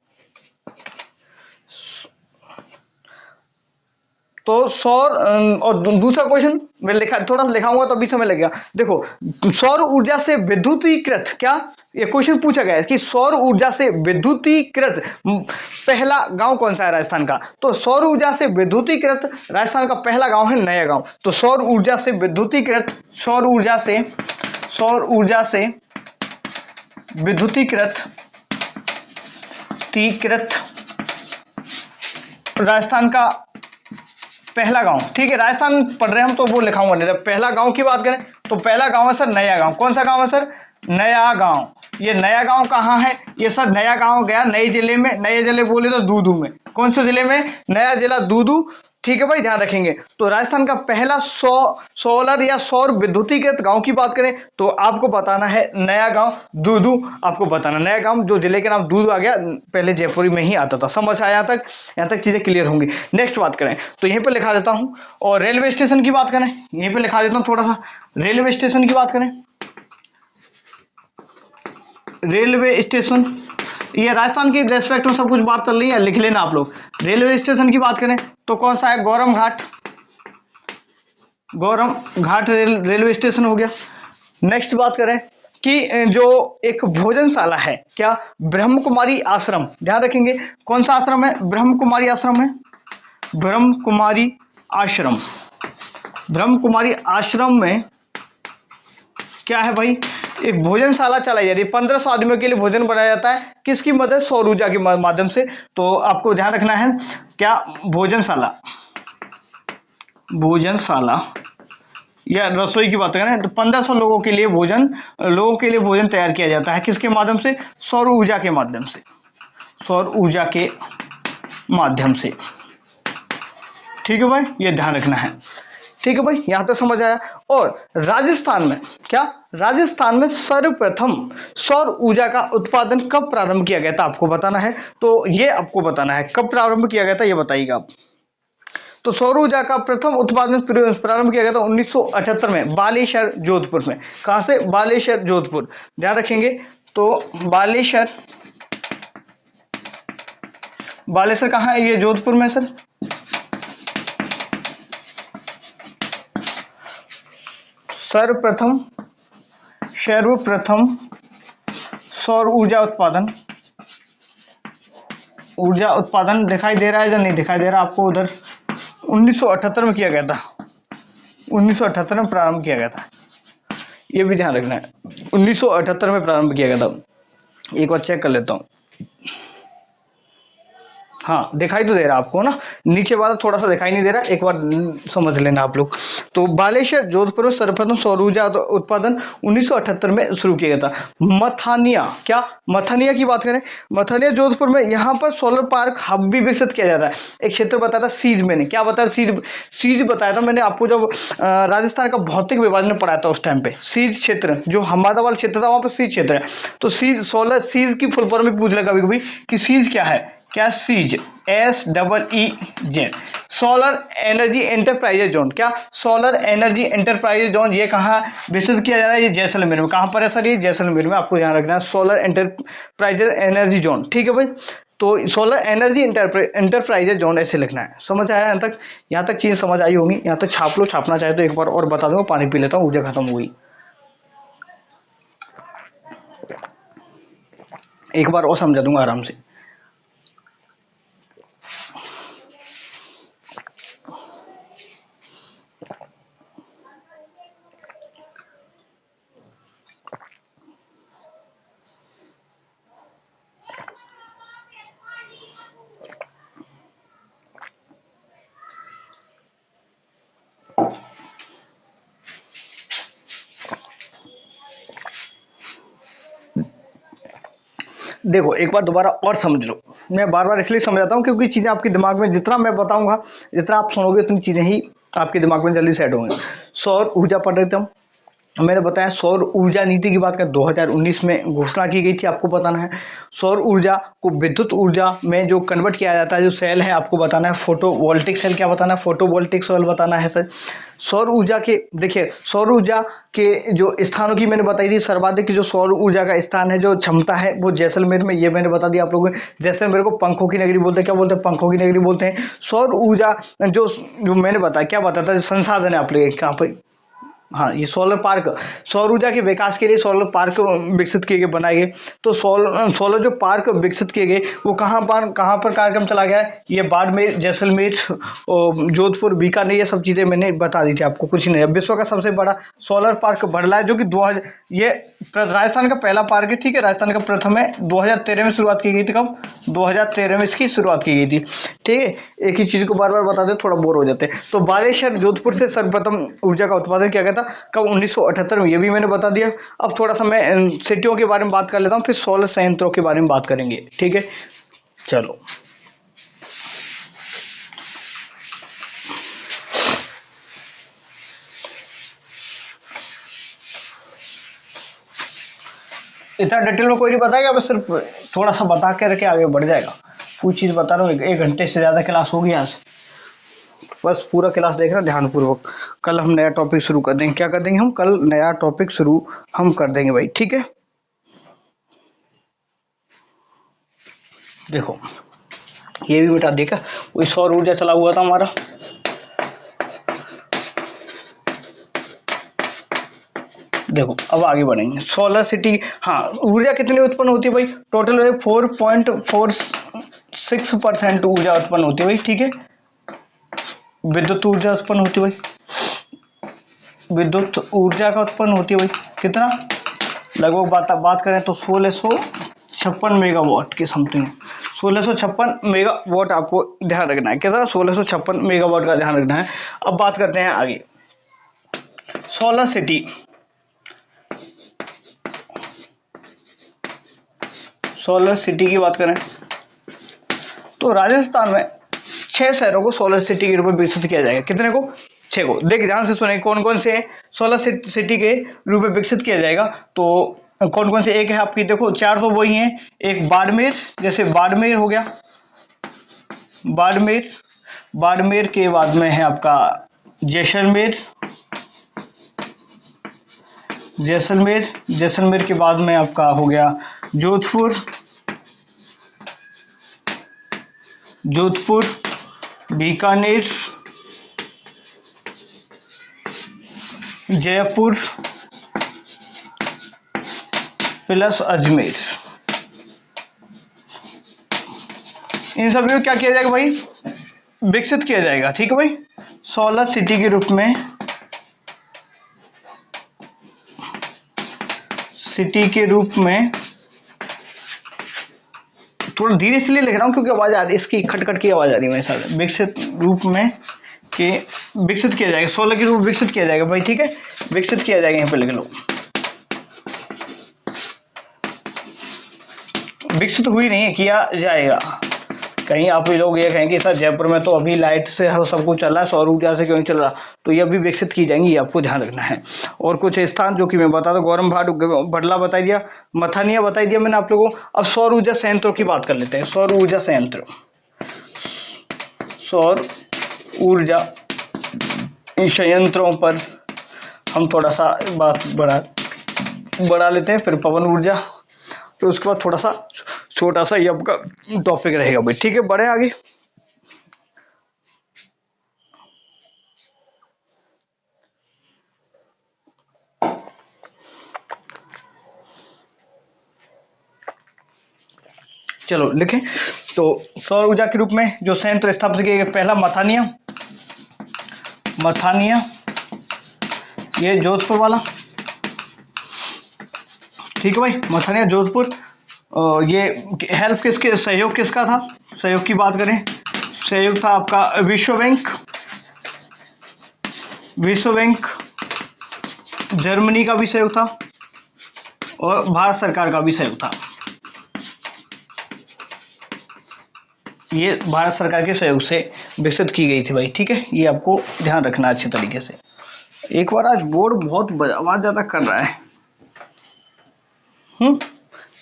तो सौर और दूसरा क्वेश्चन मैं लिखा, थोड़ा सा लिखाऊंगा तो अभी समय लगेगा। देखो सौर ऊर्जा से विद्युतीकृत, क्या ये क्वेश्चन पूछा गया है कि सौर ऊर्जा से विद्युतीकृत पहला गांव कौन सा है राजस्थान का? तो सौर ऊर्जा से विद्युतीकृत राजस्थान का पहला गांव है नया गांव। तो सौर ऊर्जा से विद्युतीकृत, सौर ऊर्जा से विद्युतीकृत राजस्थान का पहला गांव, ठीक है, राजस्थान पढ़ रहे हैं हम तो वो लिखाऊंगा नहीं। पहला गांव की बात करें तो पहला गांव है सर नया गांव। कौन सा गांव है सर? नया गांव। ये नया गांव कहाँ है? ये सर नया गांव गया नए जिले में, नए जिले बोले तो दूदू में। कौन से जिले में? नया जिला दूदू, ठीक है भाई, ध्यान रखेंगे। तो राजस्थान का पहला सोलर या सौर विद्युतीकृत गांव की बात करें तो आपको बताना है नया गांव दूदू। आपको बताना नया गांव, जो जिले के नाम दूदू आ गया, पहले जयपुरी में ही आता था। समझ आया? यहाँ तक चीजें क्लियर होंगी। नेक्स्ट बात करें तो यहीं पे लिखा देता हूं। और रेलवे स्टेशन की बात करें, यहीं पे लिखा देता हूं थोड़ा सा। रेलवे स्टेशन की बात करें, रेलवे स्टेशन, ये राजस्थान की रेस्पेक्ट में सब कुछ बात चल रही है, लिख लेना आप लोग। रेलवे स्टेशन की बात करें तो कौन सा है? गौरम घाट, गौरम घाट रेलवे स्टेशन हो गया। नेक्स्ट बात करें कि जो एक भोजनशाला है, क्या? ब्रह्म कुमारी आश्रम, ध्यान रखेंगे। कौन सा आश्रम है? ब्रह्म कुमारी आश्रम है, ब्रह्म कुमारी आश्रम। ब्रह्म कुमारी आश्रम में क्या है भाई? एक भोजनशाला चलाई जा रही है, 1500 आदमियों के लिए भोजन बनाया जाता है। किसकी मदद? सौर ऊर्जा के माध्यम से। तो आपको ध्यान रखना है, क्या भोजनशाला, भोजनशाला या रसोई की बात करें तो 1500 लोगों के लिए भोजन तैयार किया जाता है। किसके माध्यम से? सौर ऊर्जा के माध्यम से, सौर ऊर्जा के माध्यम से, ठीक है भाई, ये ध्यान रखना है। ठीक है भाई, यहां तक समझ आया। और राजस्थान में, क्या राजस्थान में सर्वप्रथम सौर ऊर्जा का उत्पादन कब प्रारंभ किया गया था? आपको बताना है। तो ये आपको बताना है कब प्रारंभ किया गया था, ये बताइएगा आप। तो सौर ऊर्जा का प्रथम उत्पादन प्रारंभ किया गया था 1978 में, बालेश्वर जोधपुर में। कहां से? बालेश्वर जोधपुर, ध्यान रखेंगे। तो बालेश्वर, बालेश्वर कहाँ है? ये जोधपुर में सर। सर्वप्रथम सौर ऊर्जा उत्पादन दिखाई दे रहा है या नहीं दिखाई दे रहा आपको? उधर 1978 में किया गया था, 1978 में प्रारंभ किया गया था, ये भी ध्यान रखना है। 1978 में प्रारंभ किया गया था। एक बार चेक कर लेता हूँ। हाँ दिखाई तो दे रहा आपको ना, नीचे वाला थोड़ा सा दिखाई नहीं दे रहा, एक बार समझ लेना आप लोग। तो बालेश्वर जोधपुर में सर्वप्रथम सौर ऊर्जा उत्पादन 1978 में शुरू किया गया था। मथानिया, क्या मथानिया की बात करें, मथानिया जोधपुर में, यहाँ पर सोलर पार्क हब भी विकसित किया जा रहा है। एक क्षेत्र बताया था सीज, मैंने क्या बताया? सीज बताया था मैंने आपको, जब राजस्थान का भौतिक विभाजन पढ़ाया था उस टाइम पे। सीज क्षेत्र, जो हमादावाल क्षेत्र था वहां पर सीज क्षेत्र है। तो सीज, सोलर सीज की फुल फॉर्म भी पूछ लिया कभी कभी कि सीज क्या है, क्या SEEZ, SEEZ, solar energy enterprises zone. क्या? Solar energy enterprises zone. ये कहाँ विकसित किया जा रहा है? ये जैसलमेर में। कहाँ पर है सर? ये जैसलमेर में, आपको ध्यान रखना है, सोलर एंटरप्राइजेज एनर्जी जोन, ठीक है भाई। तो सोलर एनर्जी एंटरप्राइजेज जोन ऐसे लिखना है। समझ आया? यहाँ तक चीज समझ आई होंगी। यहाँ तक छाप लो, छापना चाहे तो एक बार और बता दूंगा, पानी पी लेता हूँ, ऊर्जा खत्म हो गई। एक बार और समझा दूंगा आराम से। देखो एक बार दोबारा और समझ लो, मैं बार बार इसलिए समझाता हूँ क्योंकि चीज़ें आपके दिमाग में जितना मैं बताऊंगा, जितना आप सुनोगे उतनी चीज़ें ही आपके दिमाग में जल्दी सेट होंगी। सौर ऊर्जा पढ़ रहे थे हम, मैंने बताया सौर ऊर्जा नीति की बात करें 2019 में घोषणा की गई थी, आपको बताना है। सौर ऊर्जा को विद्युत ऊर्जा में जो कन्वर्ट किया जाता है, जो सेल है आपको बताना है फोटोवोल्टिक सेल, क्या बताना है फोटोवोल्टिक सेल बताना है सर। सौर ऊर्जा के देखिए, सौर ऊर्जा के जो स्थानों की मैंने बताई थी, सर्वाधिक जो सौर ऊर्जा का स्थान है, जो क्षमता है वो जैसलमेर में, ये मैंने बता दिया आप लोगों को। जैसलमेर को पंखों की नगरी बोलते हैं, क्या बोलते हैं, पंखों की नगरी बोलते हैं। सौर ऊर्जा जो मैंने बताया, क्या बताता है, संसाधन है आप लोग कहाँ पर, हाँ ये सोलर पार्क, सौर ऊर्जा के विकास के लिए सोलर पार्क विकसित किए गए, बनाए गए। तो सोलर जो पार्क विकसित किए गए वो कहाँ पर कार्यक्रम चला गया है, ये बाड़मेर, जैसलमेर, जोधपुर, बीकानेर, ये सब चीज़ें मैंने बता दी थी आपको, कुछ नहीं है। विश्व का सबसे बड़ा सोलर पार्क बढ़ला है, जो कि 2000, ये राजस्थान का पहला पार्क है, ठीक है, राजस्थान का प्रथम है। 2013 में शुरुआत की गई थी, कब, 2013 में इसकी शुरुआत की गई थी, ठीक है। एक ही चीज़ को बार बार बताते थोड़ा बोर हो जाते हैं। तो बालेश्वर जोधपुर से सर्वप्रथम ऊर्जा का उत्पादन किया गया था, कब, 1978 में, ये भी मैंने बता दिया। अब थोड़ा सा मैं सिटियों के बारे में बात कर लेता हूँ, फिर सोलर संयंत्रों के बारे में बात करेंगे, ठीक है। चलो इतना डिटेल में कोई नहीं बताएगा, बस सिर्फ थोड़ा सा बता के रखे आगे बढ़ जाएगा। कुछ चीज़ बता रहा हूँ, एक घंटे से ज़्यादा क्लास होगी आज, बस पूरा क्लास देखना ध्यानपूर्वक। कल हम नया टॉपिक शुरू कर देंगे, क्या कर देंगे हम, कल नया टॉपिक शुरू हम कर देंगे भाई, ठीक है। देखो ये भी बेटा देखा, वही सौर ऊर्जा चला हुआ था हमारा। देखो अब आगे बढ़ेंगे, सोलर सिटी, हाँ ऊर्जा कितनी उत्पन्न होती है भाई, टोटल 4.46% ऊर्जा उत्पन्न होती है भाई, ठीक है। विद्युत ऊर्जा उत्पन्न होती है भाई, विद्युत ऊर्जा का उत्पन्न होती है भाई, कितना, लगभग बात करें तो 1656 मेगावाट के समथिंग, 1656 मेगावाट आपको ध्यान रखना है, कितना, 1656 मेगावाट का ध्यान रखना है। अब बात करते हैं आगे, सोलर सिटी, सोलर सिटी की बात करें तो राजस्थान में 6 शहरों को सोलर सिटी के रूप में विकसित किया जाएगा, कितने को, 6 को। देख ध्यान से सुने, कौन कौन से सोलर सिटी के रूप में विकसित किया जाएगा, तो कौन कौन से, एक है आपकी, देखो 4 तो वही हैं, एक बाड़मेर, जैसे बाड़मेर हो गया, बाड़मेर, बाड़मेर के बाद में है आपका जैसलमेर, जैसलमेर, जैसलमेर के बाद में आपका हो गया जोधपुर, जोधपुर, बीकानेर, जयपुर प्लस अजमेर। इन सभी को क्या किया जाएगा भाई, विकसित किया जाएगा, ठीक है भाई, सोलर सिटी के रूप में, सिटी के रूप में। थोड़ा धीरे इसलिए लिख रहा हूँ क्योंकि आवाज आ रही है, इसकी खटखट की आवाज आ रही है मेरे साथ। विकसित रूप में के विकसित किया जाएगा, 16 के रूप विकसित किया जाएगा भाई, ठीक है, विकसित किया जाएगा, यहाँ पे लिख लो। विकसित हुई नहीं है, किया जाएगा। कहीं आप लोग ये कहेंगे सर जयपुर में तो अभी लाइट से सब कुछ चल रहा है, सौर ऊर्जा से क्यों नहीं चल रहा, तो ये अभी विकसित की जाएंगी, ये आपको ध्यान रखना है। और कुछ स्थान जो कि मैं बता दूं, गौरम घाट, बडला बताई दिया, मथानिया बताई दिया मैंने आप लोगों को। अब सौर ऊर्जा संयंत्रों की बात कर लेते हैं, सौर ऊर्जा संयंत्र, सौर ऊर्जा संयंत्रों पर हम थोड़ा सा बात बढ़ा लेते हैं, फिर पवन ऊर्जा, फिर उसके बाद थोड़ा सा छोटा सा ये आपका टॉपिक रहेगा भाई, ठीक है। बढ़े आगे, चलो लिखें। तो सौर ऊर्जा के रूप में जो संयंत्र स्थापित किए गए, पहला मथानिया, मथानिया ये जोधपुर वाला, ठीक है भाई, मथानिया जोधपुर। ये हेल्प किसके, सहयोग किसका था, सहयोग की बात करें, सहयोग था आपका विश्व बैंक, विश्व बैंक, जर्मनी का भी सहयोग था और भारत सरकार का भी सहयोग था, ये भारत सरकार के सहयोग से विकसित की गई थी भाई, ठीक है, ये आपको ध्यान रखना अच्छे तरीके से। एक बार आज बोर्ड बहुत आवाज ज़्यादा कर रहा है।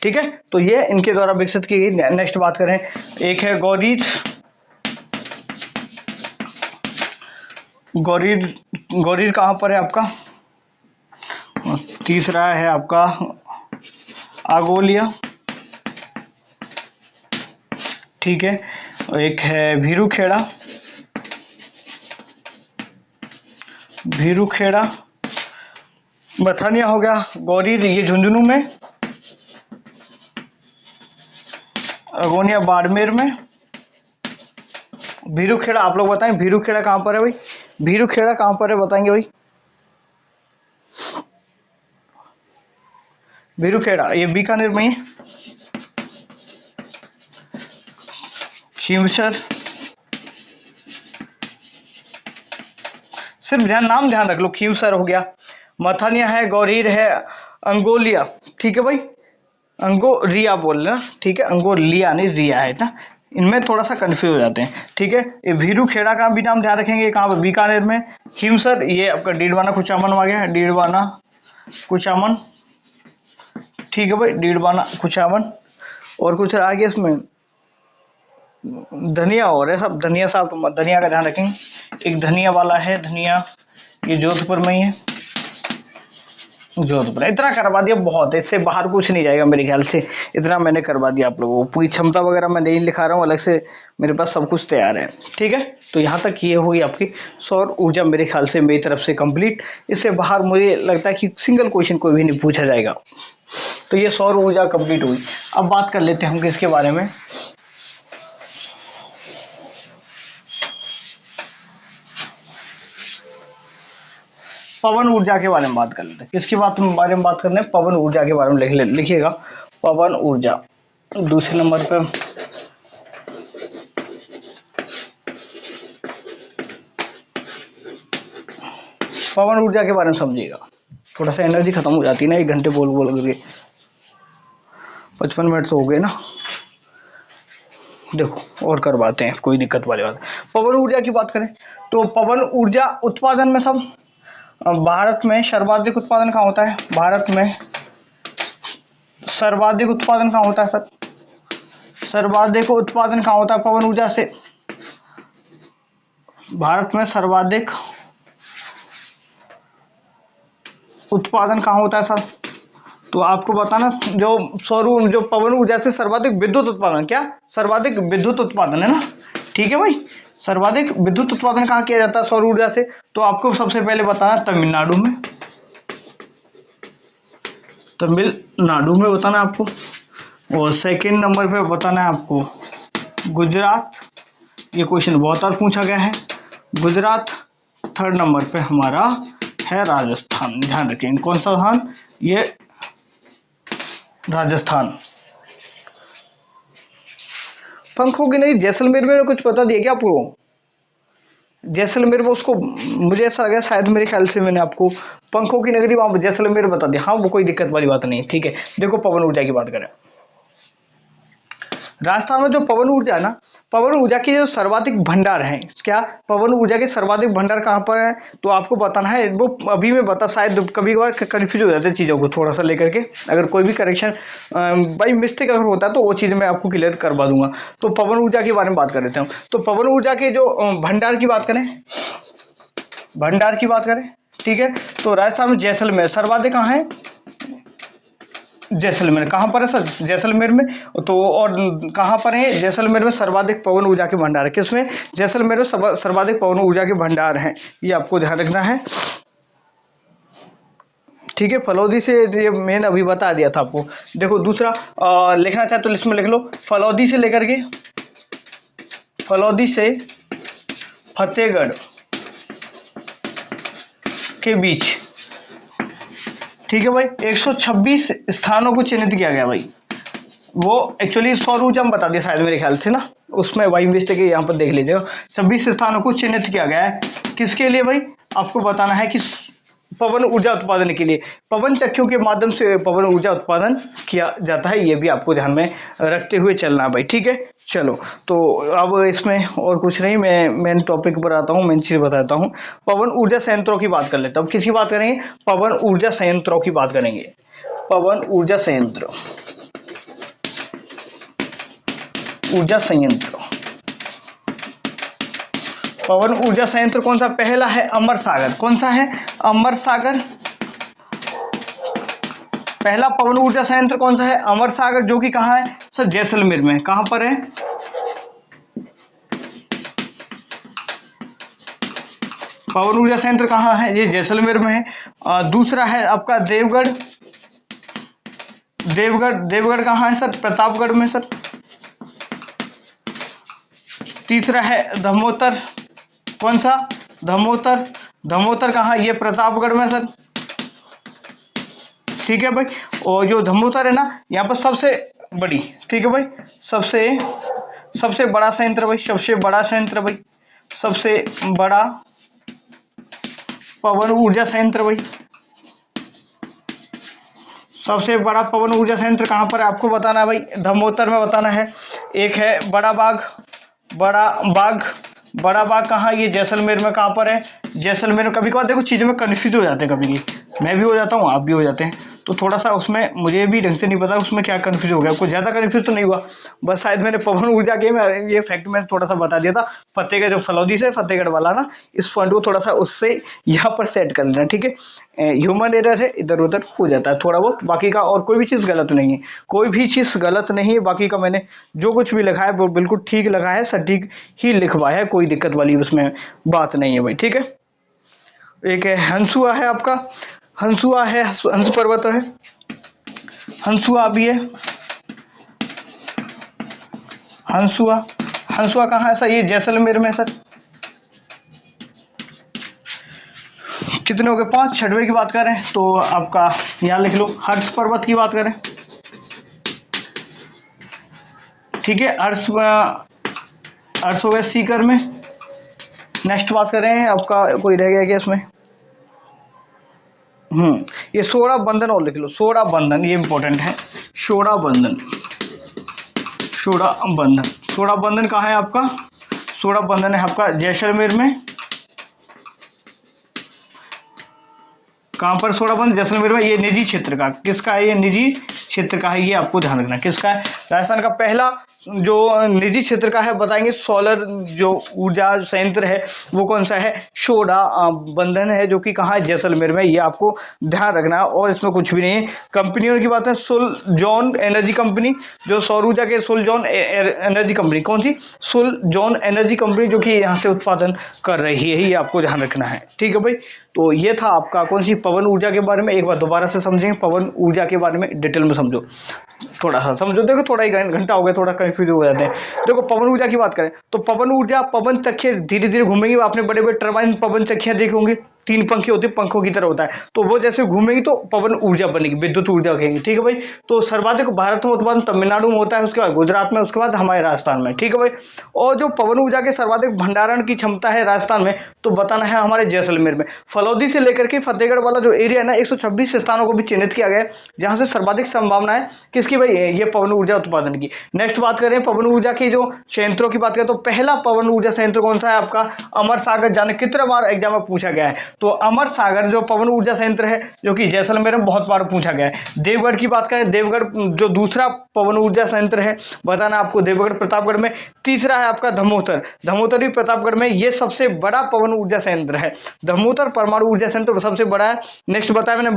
ठीक है, तो ये इनके द्वारा विकसित की गई। नेक्स्ट बात करें, एक है गौरीर, गौरीर गौरीर कहाँ पर है आपका? तीसरा है आपका आगोलिया, ठीक है, एक है भीरूखेड़ा, भीरूखेड़ा, मथानिया हो गया, गौरीर ये झुंझुनू में, अगोनिया बाड़मेर में, भीरूखेड़ा आप लोग बताएं भीरूखेड़ा कहाँ पर है भाई? भीरूखेड़ा कहाँ पर है बताएंगे भाई? भीरूखेड़ा ये बीकानेर में है। खींवसर, सिर्फ नाम ध्यान रख लो, खींवसर हो गया, मथानिया है, गौरीर है, अंगोलिया, ठीक है भाई, अंगोरिया बोल रहे ना, ठीक है, अंगोलिया नहीं रिया है ना, इनमें थोड़ा सा कंफ्यूज हो जाते हैं, ठीक है। ये भीरूखेड़ा का भी नाम ध्यान रखेंगे, कहाँ पर? बीकानेर में। खींवसर ये आपका डीडवाना कुचामन आ गया है, डीडवाना कुचामन, ठीक है भाई, डीडवाना कुचामन। और कुछ रह गया इसमें, धनिया और है सब, धनिया साहब तो धनिया का ध्यान रखेंगे, एक धनिया वाला है, धनिया ये जोधपुर में ही है, जोधपुर। इतना करवा दिया बहुत है, इससे बाहर कुछ नहीं जाएगा मेरे ख्याल से, इतना मैंने करवा दिया आप लोगों को। पूरी क्षमता वगैरह मैं नहीं लिखा रहा हूँ, अलग से मेरे पास सब कुछ तैयार है, ठीक है। तो यहाँ तक ये होगी आपकी सौर ऊर्जा मेरे ख्याल से मेरी तरफ से कंप्लीट। इससे बाहर मुझे लगता है कि सिंगल क्वेश्चन कोई भी नहीं पूछा जाएगा। तो ये सौर ऊर्जा कंप्लीट हुई। अब बात कर लेते हैं हम किसके बारे में, पवन ऊर्जा के बारे में बात कर लेते हैं। किसके बारे में बात करने? पवन ऊर्जा के बारे में लिखिएगा, पवन ऊर्जा। दूसरे नंबर पे पवन ऊर्जा के बारे में समझिएगा। थोड़ा सा एनर्जी खत्म हो जाती है ना, 1 घंटे बोल करके, 55 मिनट तो हो गए ना। देखो और करवाते हैं, कोई दिक्कत वाली बात। पवन ऊर्जा की बात करें तो पवन ऊर्जा उत्पादन में सब भारत में सर्वाधिक उत्पादन कहाँ होता है? भारत में सर्वाधिक उत्पादन कहाँ होता है सर? सर्वाधिक उत्पादन कहाँ होता है पवन ऊर्जा से? भारत में सर्वाधिक उत्पादन कहाँ होता है सर? तो आपको बताना, जो पवन ऊर्जा से सर्वाधिक विद्युत उत्पादन, क्या सर्वाधिक विद्युत उत्पादन है ना, ठीक है भाई। सर्वाधिक विद्युत उत्पादन कहाँ किया जाता है सौर ऊर्जा से? तो आपको सबसे पहले बताना तमिलनाडु में, तमिलनाडु में बताना आपको। और सेकंड नंबर पे बताना है आपको गुजरात, ये क्वेश्चन बहुत बार पूछा गया है, गुजरात। थर्ड नंबर पे हमारा है राजस्थान, ध्यान रखेंगे कौन सा स्थान? ये राजस्थान। पंखों की नहीं, जैसलमेर में कुछ पता दिया क्या आपको? जैसलमेर में उसको मुझे ऐसा लगा शायद, मेरे ख्याल से मैंने आपको पंखों की नगरी वहां जैसलमेर बता दिया। हाँ वो कोई दिक्कत वाली बात नहीं, ठीक है। देखो पवन ऊर्जा की बात करें, राजस्थान में जो पवन ऊर्जा है ना, पवन ऊर्जा के जो सर्वाधिक भंडार हैं, क्या पवन ऊर्जा के सर्वाधिक भंडार कहाँ पर है? तो आपको बताना है, वो अभी मैं बता, शायद कभी कभार कंफ्यूज हो जाते हैं चीज़ों को थोड़ा सा लेकर के, अगर कोई भी करेक्शन बाई मिस्टेक अगर होता है तो वो चीज़ मैं आपको क्लियर करवा दूंगा। तो पवन ऊर्जा के बारे में बात कर लेते हैं। तो पवन ऊर्जा के जो भंडार की बात करें, भंडार की बात करें, ठीक है, तो राजस्थान में जैसलमेर सर्वाधिक कहाँ है? जैसलमेर कहाँ पर है सर? जैसलमेर में। तो और कहाँ पर है? जैसलमेर में सर्वाधिक पवन ऊर्जा के भंडार है। किसमें? जैसलमेर में सर्वाधिक पवन ऊर्जा के भंडार हैं, ये आपको ध्यान रखना है, ठीक है। फलौदी से ये मैंने अभी बता दिया था आपको। देखो दूसरा लिखना चाहे तो लिस्ट में लिख लो, फलौदी से लेकर के, फलौदी से फतेहगढ़ के बीच, ठीक है भाई, 126 स्थानों को चिन्हित किया गया भाई। वो एक्चुअली सौर ऊर्जा में बता दिया शायद मेरे ख्याल से ना, उसमें वाई मिस्टेक है, यहाँ पर देख लीजिएगा। 26 स्थानों को चिन्हित किया गया है, किसके लिए भाई? आपको बताना है कि पवन ऊर्जा उत्पादन के लिए पवन चक्कियों के माध्यम से पवन ऊर्जा उत्पादन किया जाता है, ये भी आपको ध्यान में रखते हुए चलना भाई, ठीक है। चलो, तो अब इसमें और कुछ नहीं, मैं मेन टॉपिक पर आता हूँ, मेन चीज बताता हूँ। पवन ऊर्जा संयंत्रों की बात कर लेते हैं। अब किसकी बात करेंगे? पवन ऊर्जा संयंत्रों की बात करेंगे। पवन ऊर्जा संयंत्र, ऊर्जा संयंत्र, पवन ऊर्जा संयंत्र कौन सा? पहला है अमर सागर। कौन सा है? अमर सागर। पहला पवन ऊर्जा संयंत्र कौन सा है? अमर सागर, जो कि कहाँ है सर? जैसलमेर में। कहाँ पर है? पवन ऊर्जा संयंत्र कहाँ है? ये जैसलमेर में है। दूसरा है आपका देवगढ़। देवगढ़ कहाँ है सर? प्रतापगढ़ में सर। तीसरा है धमोतर। कौन सा? धमोतर कहाँ? ये प्रतापगढ़ में सर, ठीक है भाई। और जो धमोतर है ना, यहाँ पर सबसे बड़ी, ठीक है भाई, सबसे बड़ा संयंत्र भाई, सबसे बड़ा संयंत्र भाई, सबसे बड़ा पवन ऊर्जा संयंत्र भाई, सबसे बड़ा पवन ऊर्जा संयंत्र कहाँ पर है आपको बताना है भाई? धमोतर में बताना है। एक है बड़ा बाग कहाँ? ये जैसलमेर में। कहाँ पर है? जैसलमेर में। कभी कभार देखो चीज़ों में कन्फ्यूज हो जाते हैं, कभी मैं भी हो जाता हूँ, आप भी हो जाते हैं, तो थोड़ा सा उसमें मुझे भी ढंग से नहीं पता उसमें क्या कन्फ्यूज हो गया। कुछ ज़्यादा कन्फ्यूज तो नहीं हुआ, बस शायद मैंने पवन ऊर्जा के में ये फैक्ट मैंने थोड़ा सा बता दिया था। फतेहगढ़ जो फलौदी से फतेहगढ़ वाला ना, इस पॉइंट को थोड़ा सा उससे यहाँ पर सेट कर लेना, ठीक है। ह्यूमन एरर है, इधर उधर हो जाता है थोड़ा बहुत, बाकी का और कोई भी चीज़ गलत नहीं है, कोई भी चीज़ गलत नहीं है। बाकी का मैंने जो कुछ भी लिखा है वो बिल्कुल ठीक लिखा है, सटीक ही लिखवाया है, कोई दिक्कत वाली उसमें बात नहीं है भाई, ठीक है। एक है हंसुआ है आपका, हंसुआ है, हंस पर्वत है, हंसुआ भी है। हंसुआ कहाँ है सर? ये जैसलमेर में सर। कितने हो गए? 5। छठवें की बात करें तो आपका यहाँ लिख लो, हर्ष पर्वत की बात करें, ठीक है। हर्ष हो गया सीकर में। नेक्स्ट बात करें आपका, कोई रह गया क्या इसमें? ये सोड़ा बंधन और लिख लो, सोड़ा बंधन, ये इंपॉर्टेंट है। सोड़ा बंधन कहाँ है आपका? सोड़ा बंधन है आपका जैसलमेर में। कहाँ पर सोड़ा बंधन? जैसलमेर में। ये निजी क्षेत्र का, किसका है? ये निजी क्षेत्र का है, ये आपको ध्यान रखना। किसका है? राजस्थान का पहला जो निजी क्षेत्र का है बताएंगे, सोलर जो ऊर्जा संयंत्र है वो कौन सा है? सोड़ा बंधन है, जो कि कहाँ है? जैसलमेर में। ये आपको ध्यान रखना है, और इसमें कुछ भी नहीं है। कंपनियों की बात है, सुलजॉन एनर्जी कंपनी, जो सौर ऊर्जा के सुलजॉन एनर्जी कंपनी, कौन सी? सुलजॉन एनर्जी कंपनी, जो कि यहाँ से उत्पादन कर रही है, ये आपको ध्यान रखना है, ठीक है भाई। तो ये था आपका कौन सी? पवन ऊर्जा के बारे में। एक बार दोबारा से समझेंगे, पवन ऊर्जा के बारे में डिटेल में समझो, थोड़ा सा समझो। देखो थोड़ा ही घंटा हो गया, थोड़ा कंफ्यूज हो जाते हैं। देखो पवन ऊर्जा की बात करें तो पवन ऊर्जा, पवन चक्कियां धीरे धीरे घूमेंगी। आपने बड़े बड़े टरबाइन पवन चक्कियां देखे होंगे, 3 पंखे होते हैं, पंखों की तरह होता है, तो वो जैसे घूमेंगी तो पवन ऊर्जा बनेगी, विद्युत ऊर्जा कहेंगे, ठीक है भाई। तो सर्वाधिक भारत में उत्पादन तमिलनाडु में होता है, उसके बाद गुजरात में, उसके बाद हमारे राजस्थान में, ठीक है भाई। और जो पवन ऊर्जा के सर्वाधिक भंडारण की क्षमता है राजस्थान में, तो बताना है हमारे जैसलमेर में। फलौदी से लेकर के फतेहगढ़ वाला जो एरिया है ना, 126 स्थानों को भी चिन्हित किया गया है जहां से सर्वाधिक संभावना है किसकी भाई? ये पवन ऊर्जा उत्पादन की। नेक्स्ट बात करें पवन ऊर्जा की जो संयंत्रों की बात करें तो पहला पवन ऊर्जा संयंत्र कौन सा है आपका? अमर सागर। जाने कितने बार एग्जाम में पूछा गया है, तो अमर सागर जो पवन ऊर्जा संयंत्र है, जो कि जैसलमेर में बहुत बार पूछा गया है। देवगढ़ की बात करें, देवगढ़ जो दूसरा पवन ऊर्जा संयंत्र है, बताना आपको देवगढ़ प्रतापगढ़ में। तीसरा है आपका धमोतर, धमोतर भी प्रतापगढ़ में। ये सबसे बड़ा पवन ऊर्जा संयंत्र है, धमोतर परमाणु ऊर्जा संयंत्र सबसे बड़ा है। नेक्स्ट बताया मैंने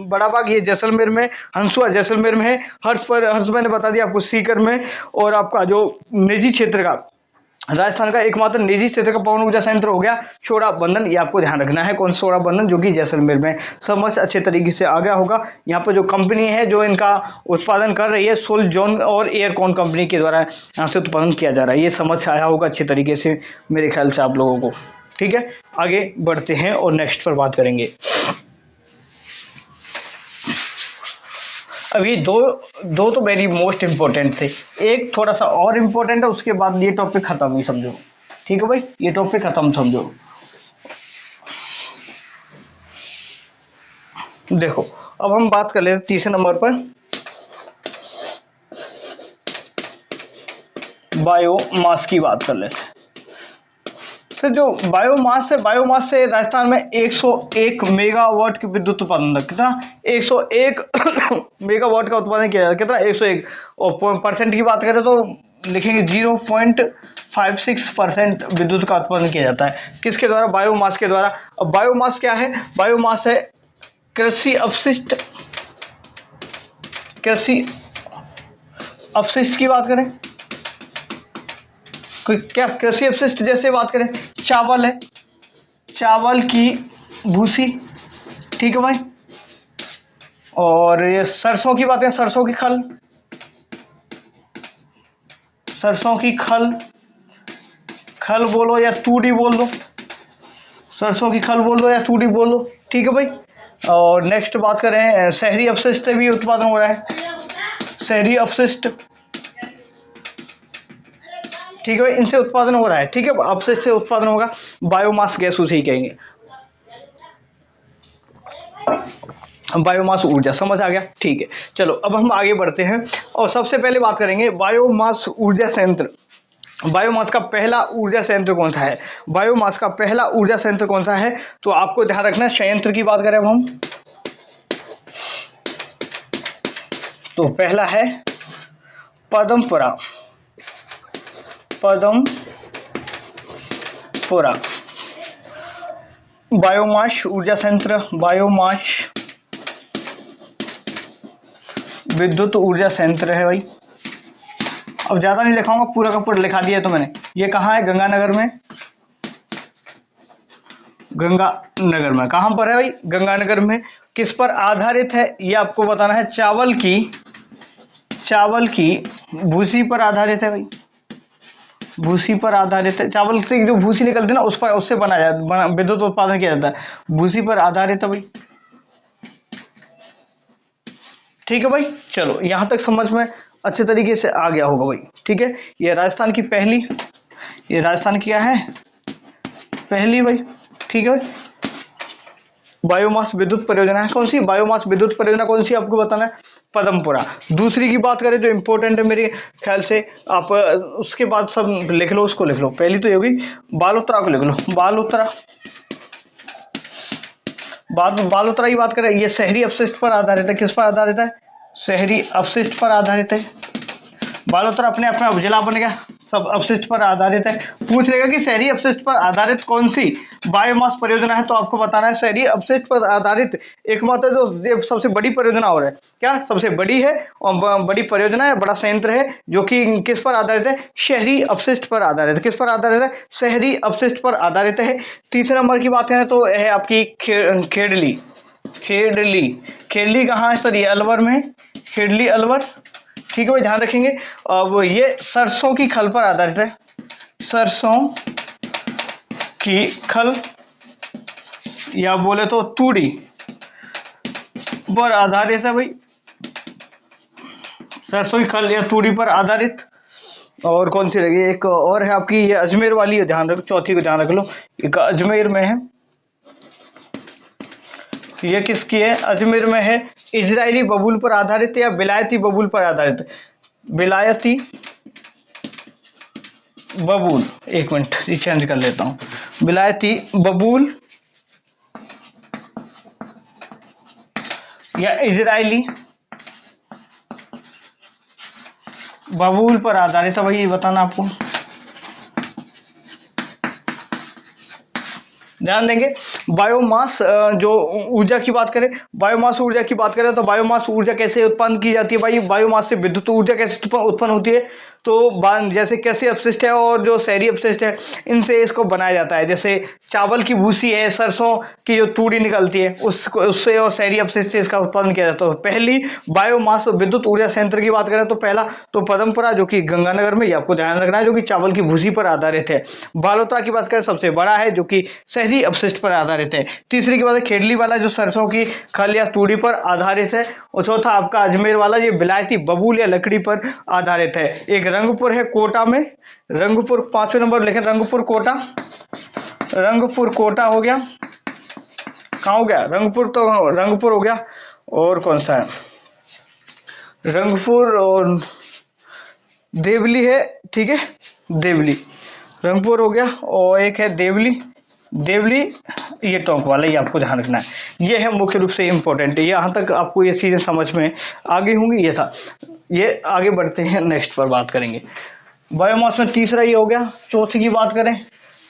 बड़ा बाग, ये जैसलमेर में। हंसुआ जैसलमेर में है। हर्ष मैंने बता दिया आपको सीकर में। और आपका जो निजी क्षेत्र का, राजस्थान का एकमात्र निजी क्षेत्र का पवन ऊर्जा संयंत्र हो गया सोड़ा बंधन। ये आपको ध्यान रखना है, कौन सोड़ा बंधन, जो कि जैसलमेर में। समझ अच्छे तरीके से आ गया होगा। यहाँ पर जो कंपनी है जो इनका उत्पादन कर रही है, सुलजॉन और एयरकॉन कंपनी के द्वारा यहाँ से उत्पादन किया जा रहा है। ये समझ आया होगा अच्छे तरीके से मेरे ख्याल से आप लोगों को, ठीक है। आगे बढ़ते हैं और नेक्स्ट पर बात करेंगे। अभी दो तो वेरी मोस्ट इंपॉर्टेंट थे, एक थोड़ा सा और इम्पोर्टेंट है, उसके बाद ये टॉपिक खत्म ही समझो, ठीक है भाई, ये टॉपिक खत्म समझो। देखो अब हम बात कर लेते हैं तीसरे नंबर पर बायोमास की बात कर लेते हैं। तो जो बायोमास है, बायोमास से राजस्थान में 101 मेगावाट की विद्युत उत्पादन, कितना 101 मेगावाट का उत्पादन किया जाता है, कितना 101। और परसेंट की बात करें तो लिखेंगे 0.56% विद्युत का उत्पादन किया जाता है, किसके द्वारा, बायोमास के द्वारा। अब बायोमास क्या है, बायोमास है कृषि अपशिष्ट, कृषि अपशिष्ट की बात करें, क्या कृषि अपशिष्ट जैसे बात करें, चावल है, चावल की भूसी, ठीक है भाई। और ये सरसों की बात करें, सरसों की खल, सरसों की खल, खल बोलो या तूड़ी बोल दो, सरसों की खल बोल दो या तूड़ी बोल दो, ठीक है भाई। और नेक्स्ट बात करें, शहरी अपशिष्ट से भी उत्पादन हो रहा है, शहरी अपशिष्ट, ठीक है भाई, इनसे उत्पादन हो रहा है, ठीक है, अपशिष्ट से उत्पादन होगा, बायोमास गैस उसे ही कहेंगे, बायोमास ऊर्जा, समझ आ गया, ठीक है। चलो अब हम आगे बढ़ते हैं और सबसे पहले बात करेंगे बायोमास ऊर्जा संयंत्र। बायोमास का पहला ऊर्जा संयंत्र कौन सा है, बायोमास का पहला ऊर्जा संयंत्र कौन सा है, तो आपको ध्यान रखना, संयंत्र की बात करें अब हम, तो पहला है पदमपुरा, पदमपुरा बायोमास ऊर्जा संयंत्र, बायोमास विद्युत ऊर्जा संयंत्र है भाई। अब ज्यादा नहीं लिखाऊंगा, पूरा का पूरा लिखा दिया तो मैंने। ये कहाँ है, गंगानगर में, गंगानगर में, कहाँ पर है भाई, गंगानगर में। किस पर आधारित है ये आपको बताना है, चावल की भूसी पर आधारित है भाई, भूसी पर आधारित है, चावल से जो भूसी निकलती है ना उस पर, उससे बनाया विद्युत उत्पादन किया जाता है, भूसी पर आधारित है भाई, ठीक है भाई। चलो यहां तक समझ में अच्छे तरीके से आ गया होगा भाई, ठीक है। ये राजस्थान की पहली, ये राजस्थान की क्या है, पहली भाई, ठीक है भाई, बायोमास विद्युत परियोजना है, कौन सी बायोमास विद्युत परियोजना कौन सी आपको बताना है, पदमपुरा। दूसरी की बात करें जो इंपॉर्टेंट है मेरे ख्याल से, आप उसके बाद सब लिख लो, उसको लिख लो, पहली तो ये होगी, बालोतरा को लिख लो, बालोतरा, बालोतरा की बात करें, ये शहरी अपशिष्ट पर आधारित है, किस पर आधारित है, शहरी अपशिष्ट पर आधारित है। बालोतरा अपने आप में जिला बन गया, सब अपशिष्ट पर आधारित है। पूछ लेगा कि शहरी अपशिष्ट पर आधारित कौन सी बायोमास परियोजना है, तो आपको बताना है शहरी अपशिष्ट पर आधारित एकमात्र जो सबसे बड़ी परियोजना हो रहा है, क्या सबसे बड़ी है और बड़ी परियोजना है, बड़ा संयंत्र है, जो कि किस पर आधारित है, शहरी अपशिष्ट पर आधारित है, किस पर आधारित है, शहरी अपशिष्ट पर आधारित है। तीसरे नंबर की बात करें तो है आपकी खेड़ली, खेड़ली, खेड़ली कहाँ है सर, ये अलवर में, खेड़ली अलवर, ठीक है भाई, ध्यान रखेंगे। अब ये सरसों की खल पर आधारित है, सरसों की खल या बोले तो तूड़ी पर आधारित है भाई, सरसों की खल या तूड़ी पर आधारित। और कौन सी रहेगी, एक और है आपकी, ये अजमेर वाली है, ध्यान रखो, चौथी को ध्यान रख लो, एक अजमेर में है, ये किसकी है, अजमेर में है, इजरायली बबूल पर आधारित या विलायती बबूल पर आधारित, विलायती बबूल, एक मिनट ये चेंज कर लेता हूं, विलायती बबूल या इजरायली बबूल पर आधारित है भाई, ये बताना आपको, ध्यान देंगे। बायोमास जो ऊर्जा की बात करें, बायोमास ऊर्जा की बात करें तो बायोमास ऊर्जा कैसे उत्पन्न की जाती है भाई, बायोमास से विद्युत ऊर्जा कैसे उत्पन्न होती है, तो जैसे कैसे अपशिष्ट है और जो शहरी अपशिष्ट है इनसे इसको बनाया जाता है, जैसे चावल की भूसी है, सरसों की जो तूड़ी निकलती है उसको, उससे और शहरी अपशिष्ट से इसका उत्पादन किया जाता है। तो पहली बायोमास विद्युत ऊर्जा संयंत्र की बात करें तो पहला तो पदमपुरा जो कि गंगानगर में, ये आपको ध्यान रखना है, जो कि चावल की भूसी पर आधारित है। बालोतरा की बात करें सबसे बड़ा है, जो कि शहरी अपशिष्ट पर आधारित है। तीसरी की बात है खेड़ली वाला, जो सरसों की खल या तूड़ी पर आधारित है। और चौथा आपका अजमेर वाला, ये विलायती बबूल या लकड़ी पर आधारित है। एक रंगपुर है कोटा में, रंगपुर, पांचवें नंबर लिखें, रंगपुर कोटा, रंगपुर कोटा हो गया, कहाँ हो गया, रंगपुर, तो रंगपुर हो गया, और कौन सा है, रंगपुर और देवली है, ठीक है, देवली, रंगपुर हो गया, और एक है देवली, देवली ये टोंक वाला, ये आपको ध्यान रखना है। ये है मुख्य रूप से इम्पोर्टेंट है, यहाँ तक आपको ये चीज़ें समझ में आ गई होंगी। ये था, ये आगे बढ़ते हैं, नेक्स्ट पर बात करेंगे। बायोमास में तीसरा ये हो गया। चौथे की बात करें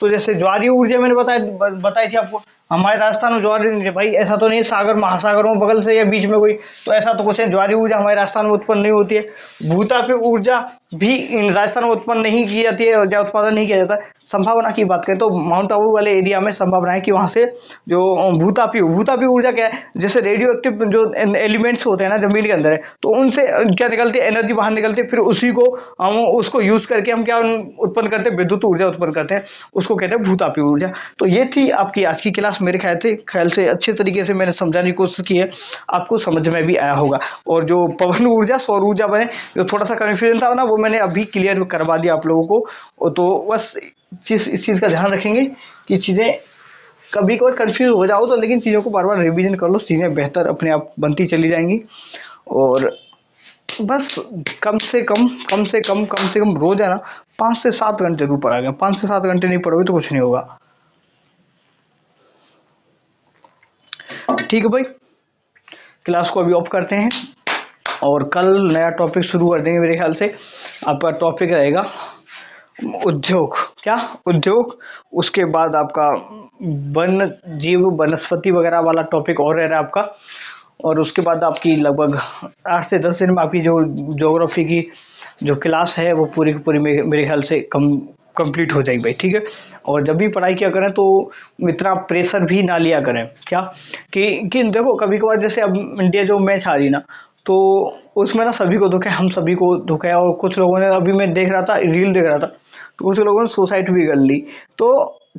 तो जैसे ज्वारीय ऊर्जा मैंने बताई थी आपको, हमारे राजस्थान में ज्वारीय ऊर्जा, भाई ऐसा तो नहीं सागर महासागरों बगल से या बीच में कोई, तो ऐसा तो कुछ है, ज्वारीय ऊर्जा हमारे राजस्थान में उत्पन्न नहीं होती है। भूतापीय ऊर्जा भी इन राजस्थान में उत्पन्न नहीं की जाती है या उत्पादन नहीं किया जाता है। संभावना की बात करें तो माउंट आबू वाले एरिया में संभावना है कि वहाँ से जो भूतापीय ऊर्जा क्या है, जैसे रेडियो एक्टिव जो एलिमेंट्स होते हैं ना जमीन के अंदर है, तो उनसे क्या निकलती है, एनर्जी बाहर निकलती है, फिर उसी को हम उसको यूज करके हम क्या उत्पन्न करते हैं, विद्युत ऊर्जा उत्पन्न करते हैं, उसको कहते हैं भूतापीय ऊर्जा। तो ये थी आपकी आज की क्लास। मेरे ख्याल से अच्छे तरीके से मैंने समझाने की कोशिश की है, आपको समझ में भी आया होगा। और जो पवन ऊर्जा, सौर ऊर्जा बने, जो थोड़ा सा कन्फ्यूजन था ना, वो मैंने अभी क्लियर करवा दिया आप लोगों को। तो बस इस चीज़ का ध्यान रखेंगे कि चीज़ें कभी कभार कंफ्यूज हो जाओ तो, लेकिन चीज़ों को बार बार रिवीजन कर लो, चीज़ें बेहतर अपने आप बनती चली जाएंगी। और बस कम से कम रोज है ना 5 से 7 घंटे जरूर पढ़ा गया। 5 से 7 घंटे नहीं पढ़ोगे तो कुछ नहीं होगा। ठीक है भाई, क्लास को अभी ऑफ करते हैं और कल नया टॉपिक शुरू कर देंगे। मेरे ख्याल से आपका टॉपिक रहेगा उद्योग, क्या उद्योग, उसके बाद आपका वन जीव वनस्पति वगैरह वाला टॉपिक और रह रहा है आपका, और उसके बाद आपकी लगभग 8 से 10 दिन में आपकी जो ज्योग्राफी की जो क्लास है वो पूरी की पूरी मेरे ख्याल से कंप्लीट हो जाएगी भाई, ठीक है। और जब भी पढ़ाई किया करें तो इतना प्रेशर भी ना लिया करें, क्या कि देखो कभी कभार जैसे अब इंडिया जो मैच हारी ना, तो उसमें ना सभी को धोखा है, हम सभी को धोखा है। और कुछ लोगों ने, अभी मैं देख रहा था, रील देख रहा था, तो कुछ लोगों ने सुसाइड भी कर ली। तो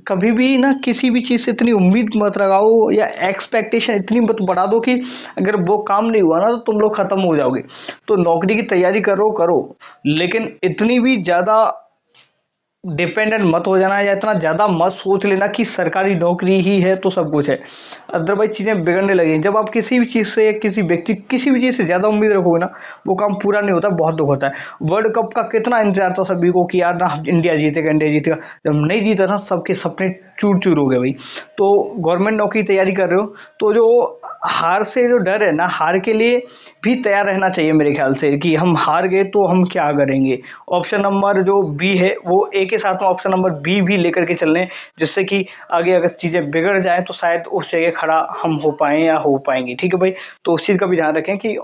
कभी भी ना किसी भी चीज़ से इतनी उम्मीद मत लगाओ या एक्सपेक्टेशन इतनी मत बढ़ा दो कि अगर वो काम नहीं हुआ ना तो तुम लोग खत्म हो जाओगे। तो नौकरी की तैयारी करो, लेकिन इतनी भी ज़्यादा डिपेंडेंट मत हो जाना, या इतना ज़्यादा मत सोच लेना कि सरकारी नौकरी ही है तो सब कुछ है। अदरवाइज चीज़ें बिगड़ने लगेंगी। जब आप किसी भी चीज़ से, किसी व्यक्ति, किसी भी चीज़ से ज़्यादा उम्मीद रखोगे ना, वो काम पूरा नहीं होता, बहुत दुख होता है। वर्ल्ड कप का कितना इंतजार था सभी को कि यार ना इंडिया जीतेगा। जब नहीं जीता ना, सबके सपने चूर चूर हो गए भाई। तो गवर्नमेंट नौकरी तैयारी कर रहे हो तो जो हार से जो डर है ना, हार के लिए भी तैयार रहना चाहिए मेरे ख्याल से, कि हम हार गए तो हम क्या करेंगे। ऑप्शन नंबर जो बी है वो ए के साथ में ऑप्शन नंबर बी भी लेकर के चल रहे हैं, जिससे कि आगे अगर चीज़ें बिगड़ जाएं तो शायद उस जगह खड़ा हम हो पाएँ या हो पाएंगे, ठीक है भाई। तो उस चीज़ का भी ध्यान रखें कि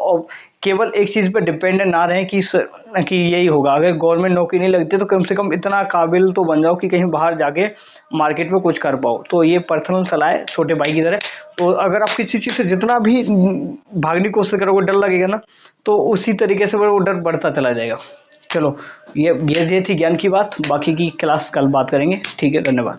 केवल एक चीज़ पर डिपेंडेंट ना रहें कि यही होगा। अगर गवर्नमेंट नौकरी नहीं लगती तो कम से कम इतना काबिल तो बन जाओ कि कहीं बाहर जाके मार्केट में कुछ कर पाओ। तो ये पर्सनल सलाह है छोटे भाई की तरह। तो अगर आप किसी चीज़ से जितना भी भागने की कोशिश करोगे, डर लगेगा ना, तो उसी तरीके से वो डर बढ़ता चला जाएगा। चलो, ये थी ज्ञान की बात। बाकी की क्लास कल बात करेंगे, ठीक है, धन्यवाद।